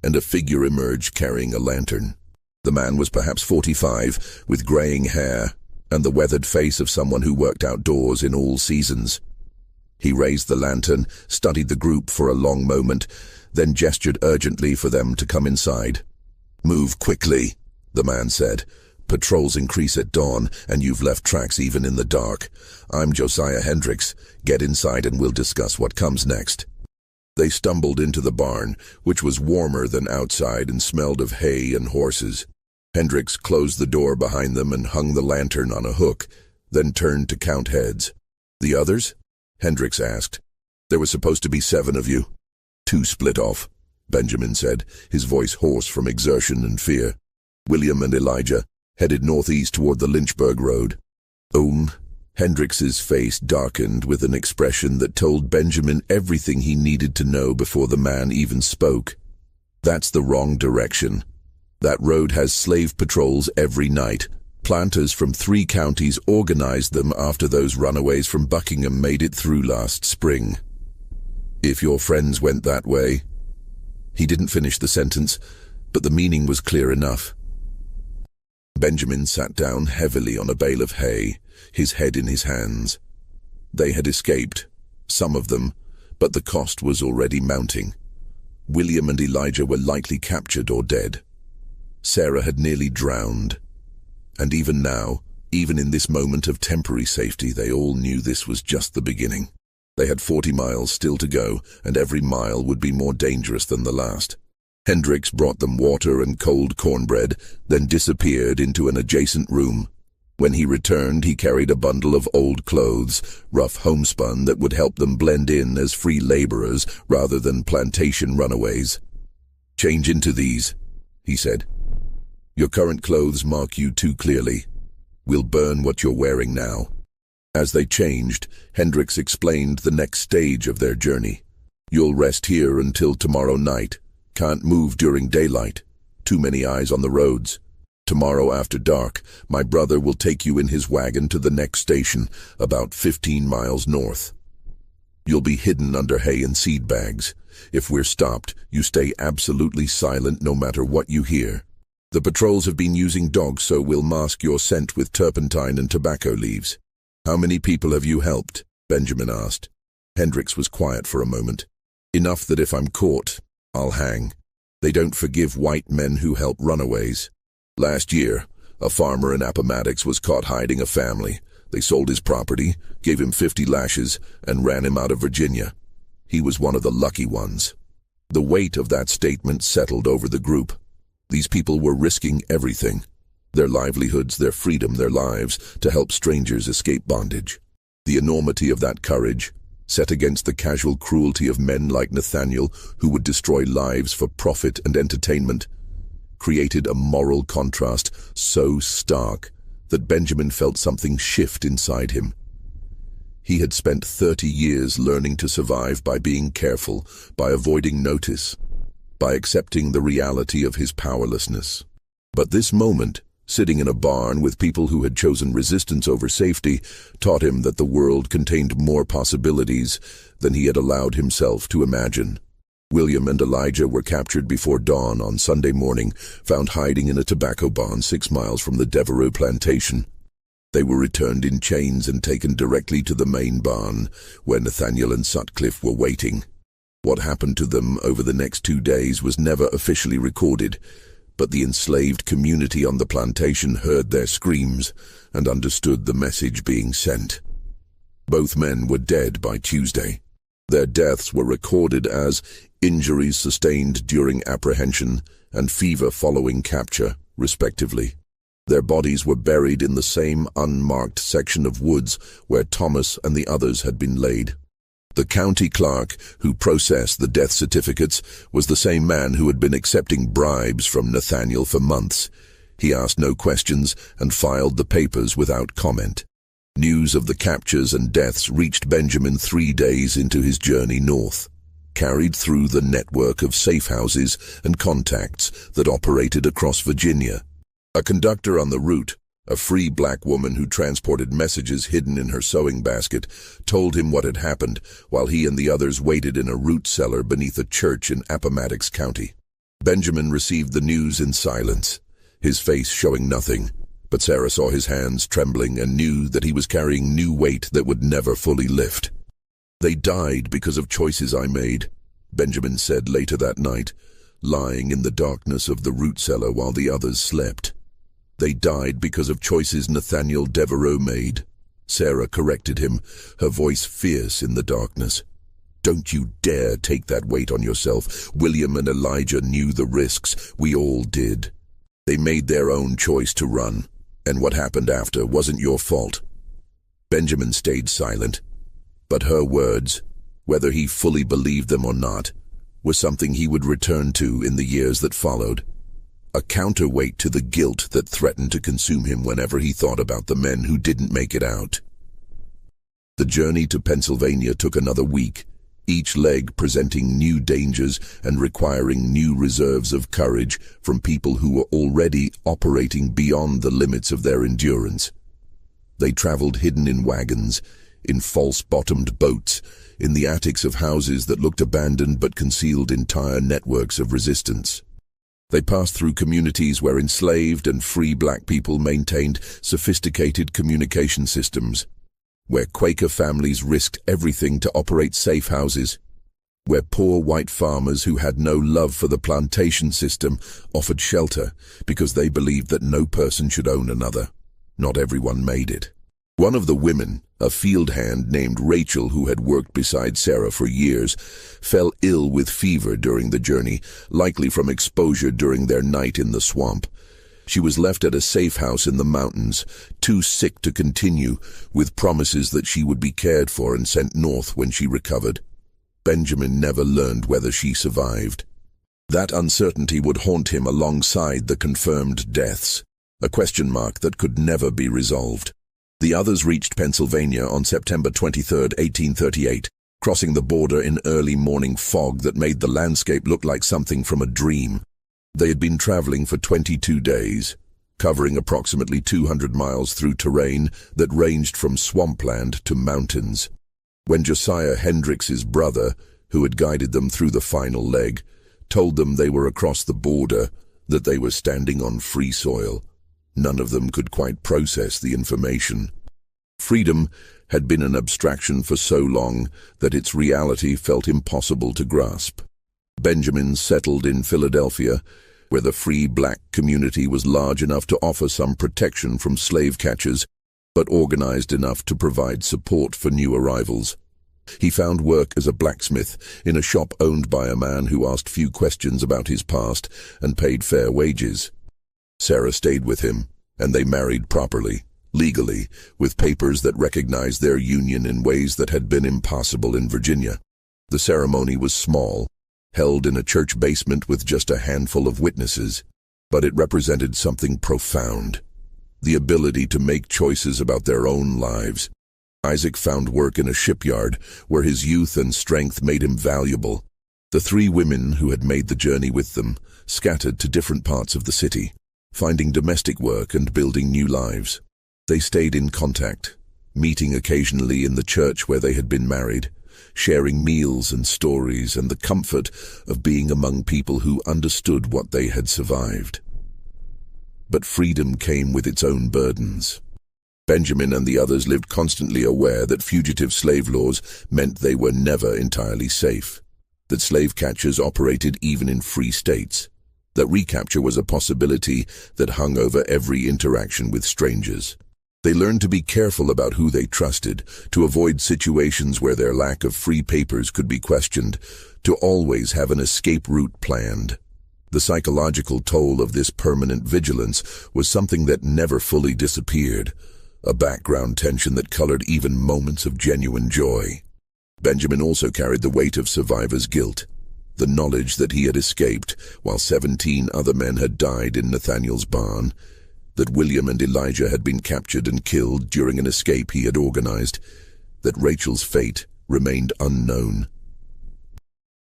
and a figure emerged carrying a lantern. The man was perhaps 45, with graying hair, and the weathered face of someone who worked outdoors in all seasons. He raised the lantern, studied the group for a long moment, then gestured urgently for them to come inside. "Move quickly," the man said. "Patrols increase at dawn, and you've left tracks even in the dark. I'm Josiah Hendricks. Get inside and we'll discuss what comes next." They stumbled into the barn, which was warmer than outside and smelled of hay and horses. Hendricks closed the door behind them and hung the lantern on a hook, then turned to count heads. "The others?" Hendricks asked. "There was supposed to be 7 of you." "2 split off," Benjamin said, his voice hoarse from exertion and fear. "William and Elijah headed northeast toward the Lynchburg Road." Hendricks's face darkened with an expression that told Benjamin everything he needed to know before the man even spoke. "That's the wrong direction. That road has slave patrols every night. Planters from 3 counties organized them after those runaways from Buckingham made it through last spring. If your friends went that way—" He didn't finish the sentence, but the meaning was clear enough. Benjamin sat down heavily on a bale of hay, his head in his hands. They had escaped, some of them, but the cost was already mounting. William and Elijah were likely captured or dead. Sarah had nearly drowned. And even now, even in this moment of temporary safety, they all knew this was just the beginning. They had 40 miles still to go, and every mile would be more dangerous than the last. Hendricks brought them water and cold cornbread, then disappeared into an adjacent room. When he returned, he carried a bundle of old clothes, rough homespun that would help them blend in as free laborers rather than plantation runaways. "Change into these," he said. "Your current clothes mark you too clearly. We'll burn what you're wearing now." As they changed, Hendricks explained the next stage of their journey. "You'll rest here until tomorrow night. Can't move during daylight. Too many eyes on the roads. Tomorrow after dark, my brother will take you in his wagon to the next station, about 15 miles north. You'll be hidden under hay and seed bags. If we're stopped, you stay absolutely silent no matter what you hear. The patrols have been using dogs, so we'll mask your scent with turpentine and tobacco leaves." "How many people have you helped?" Benjamin asked. Hendricks was quiet for a moment. "Enough that if I'm caught, I'll hang. They don't forgive white men who help runaways. Last year, a farmer in Appomattox was caught hiding a family. They sold his property, gave him 50 lashes, and ran him out of Virginia. He was one of the lucky ones." The weight of that statement settled over the group. These people were risking everything. Their livelihoods, their freedom, their lives, to help strangers escape bondage. The enormity of that courage, set against the casual cruelty of men like Nathaniel, who would destroy lives for profit and entertainment, created a moral contrast so stark that Benjamin felt something shift inside him. He had spent 30 years learning to survive by being careful, by avoiding notice, by accepting the reality of his powerlessness. But this moment, sitting in a barn with people who had chosen resistance over safety, taught him that the world contained more possibilities than he had allowed himself to imagine. William and Elijah were captured before dawn on Sunday morning, found hiding in a tobacco barn 6 miles from the Devereux plantation. They were returned in chains and taken directly to the main barn, where Nathaniel and Sutcliffe were waiting. What happened to them over the next 2 days was never officially recorded, but the enslaved community on the plantation heard their screams and understood the message being sent. Both men were dead by Tuesday. Their deaths were recorded as injuries sustained during apprehension and fever following capture, respectively. Their bodies were buried in the same unmarked section of woods where Thomas and the others had been laid. The county clerk who processed the death certificates was the same man who had been accepting bribes from Nathaniel for months. He asked no questions and filed the papers without comment. News of the captures and deaths reached Benjamin 3 days into his journey north, carried through the network of safe houses and contacts that operated across Virginia. A conductor on the route, a free black woman who transported messages hidden in her sewing basket, told him what had happened while he and the others waited in a root cellar beneath a church in Appomattox County. Benjamin received the news in silence, his face showing nothing, but Sarah saw his hands trembling and knew that he was carrying new weight that would never fully lift. "They died because of choices I made," Benjamin said later that night, lying in the darkness of the root cellar while the others slept. "They died because of choices Nathaniel Devereaux made," Sarah corrected him, her voice fierce in the darkness. "Don't you dare take that weight on yourself. William and Elijah knew the risks. We all did. They made their own choice to run, and what happened after wasn't your fault." Benjamin stayed silent, but her words, whether he fully believed them or not, were something he would return to in the years that followed. A counterweight to the guilt that threatened to consume him whenever he thought about the men who didn't make it out. The journey to Pennsylvania took another week, each leg presenting new dangers and requiring new reserves of courage from people who were already operating beyond the limits of their endurance. They traveled hidden in wagons, in false-bottomed boats, in the attics of houses that looked abandoned but concealed entire networks of resistance. They passed through communities where enslaved and free black people maintained sophisticated communication systems, where Quaker families risked everything to operate safe houses, where poor white farmers who had no love for the plantation system offered shelter because they believed that no person should own another. Not everyone made it. One of the women, a field hand named Rachel who had worked beside Sarah for years, fell ill with fever during the journey, likely from exposure during their night in the swamp. She was left at a safe house in the mountains, too sick to continue, with promises that she would be cared for and sent north when she recovered. Benjamin never learned whether she survived. That uncertainty would haunt him alongside the confirmed deaths, a question mark that could never be resolved. The others reached Pennsylvania on September 23, 1838, crossing the border in early morning fog that made the landscape look like something from a dream. They had been traveling for 22 days, covering approximately 200 miles through terrain that ranged from swampland to mountains. When Josiah Hendricks's brother, who had guided them through the final leg, told them they were across the border, that they were standing on free soil, none of them could quite process the information. Freedom had been an abstraction for so long that its reality felt impossible to grasp. Benjamin settled in Philadelphia, where the free black community was large enough to offer some protection from slave catchers, but organized enough to provide support for new arrivals. He found work as a blacksmith in a shop owned by a man who asked few questions about his past and paid fair wages. Sarah stayed with him, and they married properly, legally, with papers that recognized their union in ways that had been impossible in Virginia. The ceremony was small, held in a church basement with just a handful of witnesses, but it represented something profound: the ability to make choices about their own lives. Isaac found work in a shipyard where his youth and strength made him valuable. The 3 women who had made the journey with them scattered to different parts of the city, finding domestic work and building new lives. They stayed in contact, meeting occasionally in the church where they had been married, sharing meals and stories and the comfort of being among people who understood what they had survived. But freedom came with its own burdens. Benjamin and the others lived constantly aware that fugitive slave laws meant they were never entirely safe, that slave catchers operated even in free states, that recapture was a possibility that hung over every interaction with strangers. They learned to be careful about who they trusted, to avoid situations where their lack of free papers could be questioned, to always have an escape route planned. The psychological toll of this permanent vigilance was something that never fully disappeared, a background tension that colored even moments of genuine joy. Benjamin also carried the weight of survivor's guilt, the knowledge that he had escaped while 17 other men had died in Nathaniel's barn, that William and Elijah had been captured and killed during an escape he had organized, that Rachel's fate remained unknown.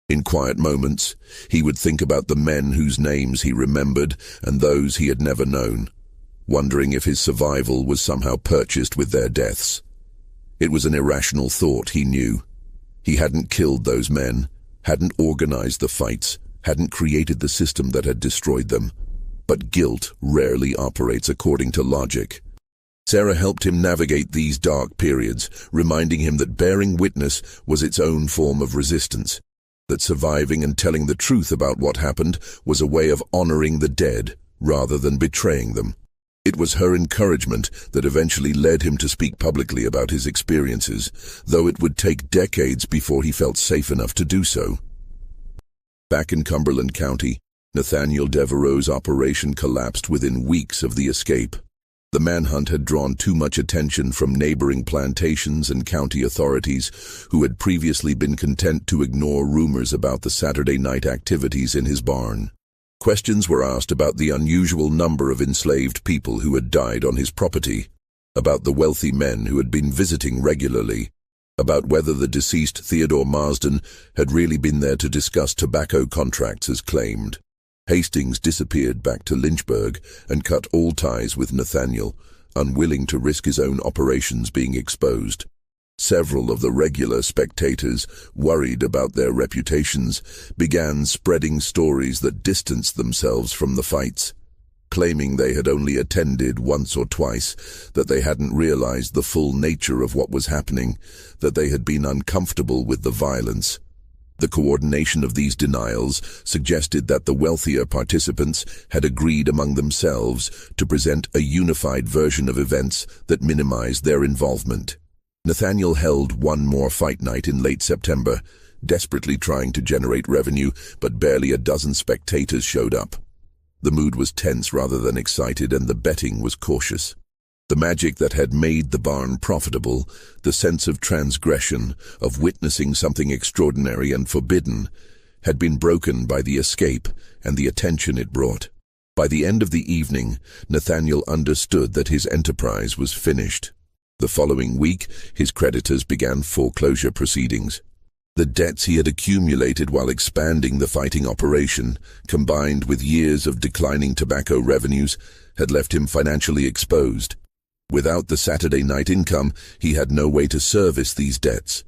In quiet moments, he would think about the men whose names he remembered and those he had never known, wondering if his survival was somehow purchased with their deaths. It was an irrational thought, he knew. He hadn't killed those men, hadn't organized the fights, hadn't created the system that had destroyed them. But guilt rarely operates according to logic. Sarah helped him navigate these dark periods, reminding him that bearing witness was its own form of resistance, that surviving and telling the truth about what happened was a way of honoring the dead rather than betraying them. It was her encouragement that eventually led him to speak publicly about his experiences, though it would take decades before he felt safe enough to do so. Back in Cumberland County, Nathaniel Devereaux's operation collapsed within weeks of the escape. The manhunt had drawn too much attention from neighboring plantations and county authorities who had previously been content to ignore rumors about the Saturday night activities in his barn. Questions were asked about the unusual number of enslaved people who had died on his property, about the wealthy men who had been visiting regularly, about whether the deceased Theodore Marsden had really been there to discuss tobacco contracts as claimed. Hastings disappeared back to Lynchburg and cut all ties with Nathaniel, unwilling to risk his own operations being exposed. Several of the regular spectators, worried about their reputations, began spreading stories that distanced themselves from the fights, claiming they had only attended once or twice, that they hadn't realized the full nature of what was happening, that they had been uncomfortable with the violence. The coordination of these denials suggested that the wealthier participants had agreed among themselves to present a unified version of events that minimized their involvement. Nathaniel held one more fight night in late September, desperately trying to generate revenue, but barely a dozen spectators showed up. The mood was tense rather than excited, and the betting was cautious. The magic that had made the barn profitable, the sense of transgression, of witnessing something extraordinary and forbidden, had been broken by the escape and the attention it brought. By the end of the evening, Nathaniel understood that his enterprise was finished. The following week, his creditors began foreclosure proceedings. The debts he had accumulated while expanding the fighting operation, combined with years of declining tobacco revenues, had left him financially exposed. Without the Saturday night income, he had no way to service these debts.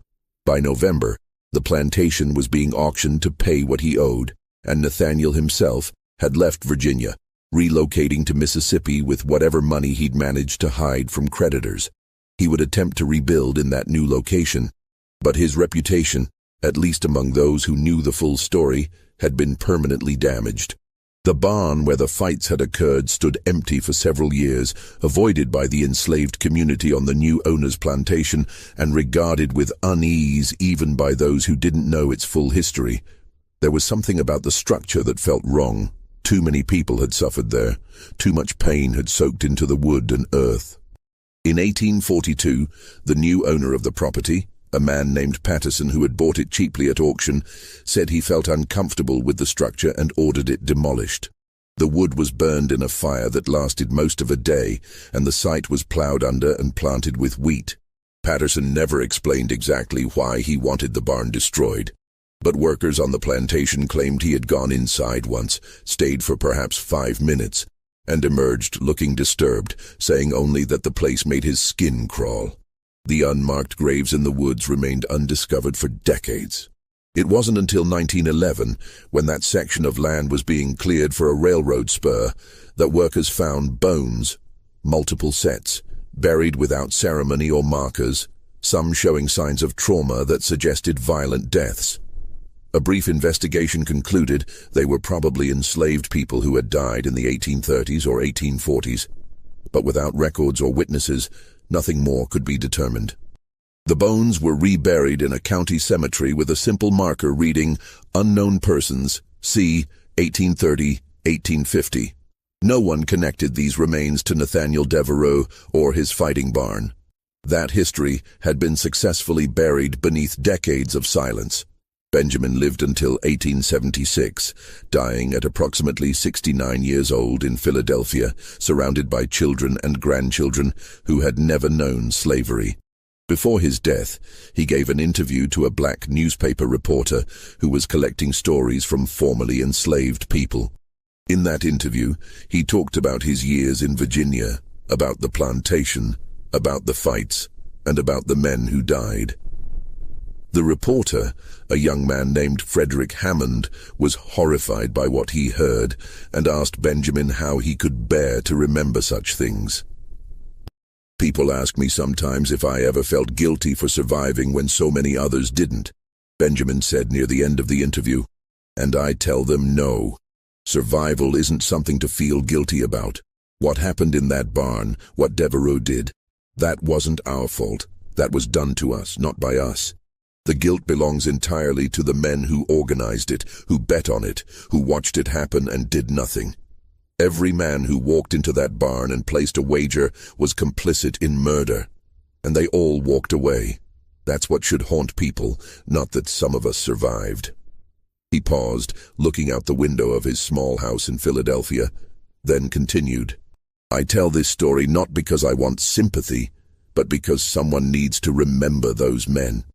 By November, the plantation was being auctioned to pay what he owed, and Nathaniel himself had left Virginia, relocating to Mississippi with whatever money he'd managed to hide from creditors. He would attempt to rebuild in that new location, but his reputation, at least among those who knew the full story, had been permanently damaged. The barn where the fights had occurred stood empty for several years, avoided by the enslaved community on the new owner's plantation and regarded with unease even by those who didn't know its full history. There was something about the structure that felt wrong. Too many people had suffered there. Too much pain had soaked into the wood and earth. In 1842, the new owner of the property, a man named Patterson who had bought it cheaply at auction, said he felt uncomfortable with the structure and ordered it demolished. The wood was burned in a fire that lasted most of a day, and the site was plowed under and planted with wheat. Patterson never explained exactly why he wanted the barn destroyed, but workers on the plantation claimed he had gone inside once, stayed for perhaps 5 minutes, and emerged looking disturbed, saying only that the place made his skin crawl. The unmarked graves in the woods remained undiscovered for decades. It wasn't until 1911, when that section of land was being cleared for a railroad spur, that workers found bones, multiple sets, buried without ceremony or markers, some showing signs of trauma that suggested violent deaths. A brief investigation concluded they were probably enslaved people who had died in the 1830s or 1840s. but without records or witnesses, nothing more could be determined. The bones were reburied in a county cemetery with a simple marker reading, "Unknown persons, c. 1830-1850. No one connected these remains to Nathaniel Devereux or his fighting barn. That history had been successfully buried beneath decades of silence. Benjamin lived until 1876, dying at approximately 69 years old in Philadelphia, surrounded by children and grandchildren who had never known slavery. Before his death, he gave an interview to a black newspaper reporter who was collecting stories from formerly enslaved people. In that interview, he talked about his years in Virginia, about the plantation, about the fights, and about the men who died. The reporter, a young man named Frederick Hammond, was horrified by what he heard and asked Benjamin how he could bear to remember such things. "People ask me sometimes if I ever felt guilty for surviving when so many others didn't," Benjamin said near the end of the interview, "and I tell them no. Survival isn't something to feel guilty about. What happened in that barn, what Devereux did, that wasn't our fault. That was done to us, not by us. The guilt belongs entirely to the men who organized it, who bet on it, who watched it happen and did nothing. Every man who walked into that barn and placed a wager was complicit in murder, and they all walked away. That's what should haunt people, not that some of us survived." He paused, looking out the window of his small house in Philadelphia, then continued, "I tell this story not because I want sympathy, but because someone needs to remember those men.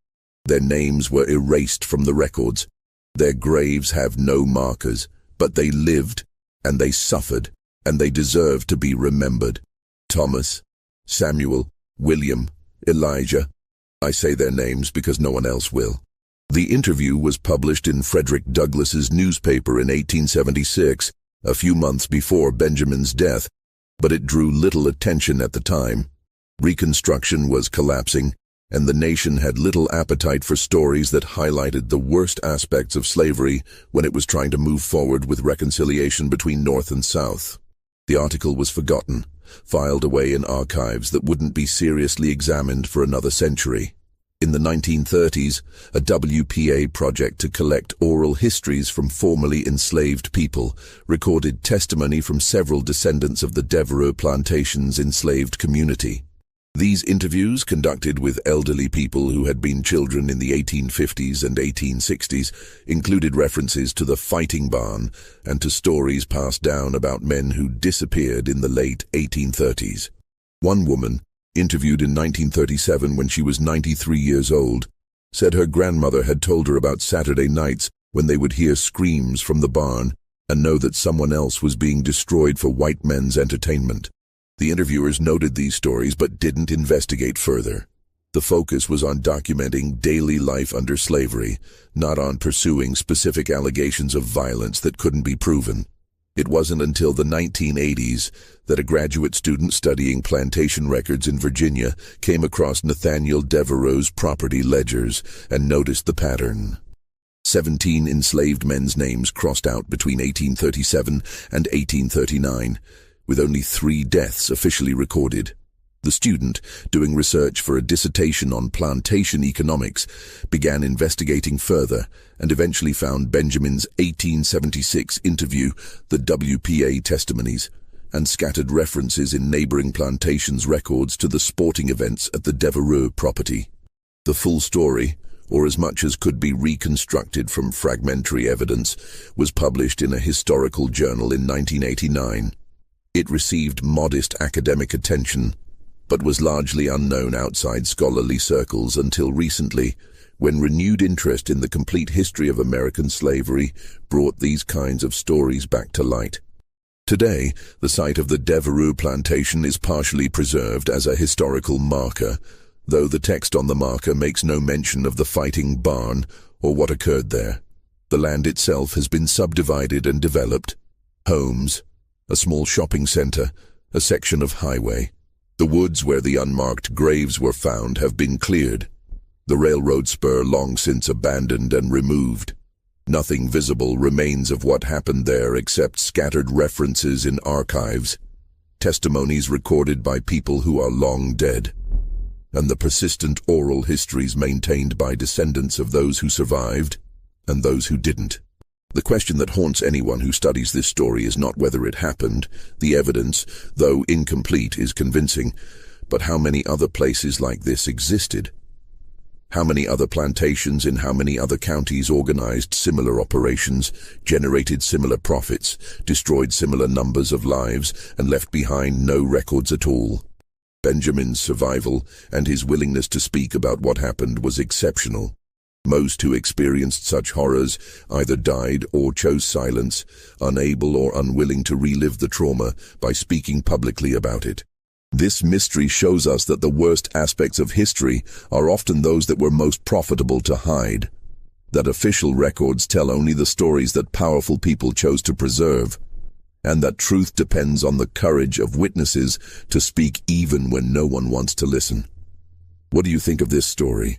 Their names were erased from the records. Their graves have no markers, but they lived, and they suffered, and they deserve to be remembered. Thomas, Samuel, William, Elijah. I say their names because no one else will." The interview was published in Frederick Douglass's newspaper in 1876, a few months before Benjamin's death, but it drew little attention at the time. Reconstruction was collapsing, and the nation had little appetite for stories that highlighted the worst aspects of slavery when it was trying to move forward with reconciliation between North and South. The article was forgotten, filed away in archives that wouldn't be seriously examined for another century. In the 1930s, a WPA project to collect oral histories from formerly enslaved people recorded testimony from several descendants of the Devereux Plantation's enslaved community. These interviews, conducted with elderly people who had been children in the 1850s and 1860s, included references to the fighting barn and to stories passed down about men who disappeared in the late 1830s. One woman, interviewed in 1937 when she was 93 years old, said her grandmother had told her about Saturday nights when they would hear screams from the barn and know that someone else was being destroyed for white men's entertainment. The interviewers noted these stories but didn't investigate further. The focus was on documenting daily life under slavery, not on pursuing specific allegations of violence that couldn't be proven. It wasn't until the 1980s that a graduate student studying plantation records in Virginia came across Nathaniel Devereux's property ledgers and noticed the pattern. 17 enslaved men's names crossed out between 1837 and 1839, with only 3 deaths officially recorded. The student, doing research for a dissertation on plantation economics, began investigating further and eventually found Benjamin's 1876 interview, the WPA Testimonies, and scattered references in neighboring plantations' records to the sporting events at the Devereux property. The full story, or as much as could be reconstructed from fragmentary evidence, was published in a historical journal in 1989. It received modest academic attention, but was largely unknown outside scholarly circles until recently, when renewed interest in the complete history of American slavery brought these kinds of stories back to light. Today, the site of the Devereux plantation is partially preserved as a historical marker, though the text on the marker makes no mention of the fighting barn or what occurred there. The land itself has been subdivided and developed. Homes, a small shopping center, a section of highway. The woods where the unmarked graves were found have been cleared. The railroad spur long since abandoned and removed. Nothing visible remains of what happened there except scattered references in archives. testimonies recorded by people who are long dead, and the persistent oral histories maintained by descendants of those who survived and those who didn't. The question that haunts anyone who studies this story is not whether it happened. The evidence, though incomplete, is convincing. But how many other places like this existed? How many other plantations in how many other counties organized similar operations, generated similar profits, destroyed similar numbers of lives, and left behind no records at all? Benjamin's survival and his willingness to speak about what happened was exceptional. Most who experienced such horrors either died or chose silence, unable or unwilling to relive the trauma by speaking publicly about it. This mystery shows us that the worst aspects of history are often those that were most profitable to hide, that official records tell only the stories that powerful people chose to preserve, and that truth depends on the courage of witnesses to speak even when no one wants to listen. What do you think of this story?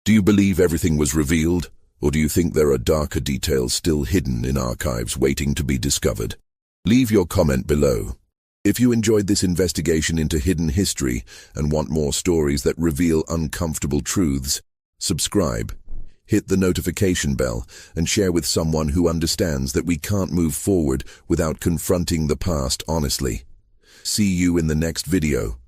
Do you believe everything was revealed, or do you think there are darker details still hidden in archives waiting to be discovered? Leave your comment below. If you enjoyed this investigation into hidden history and want more stories that reveal uncomfortable truths, subscribe, hit the notification bell, and share with someone who understands that we can't move forward without confronting the past honestly. See you in the next video.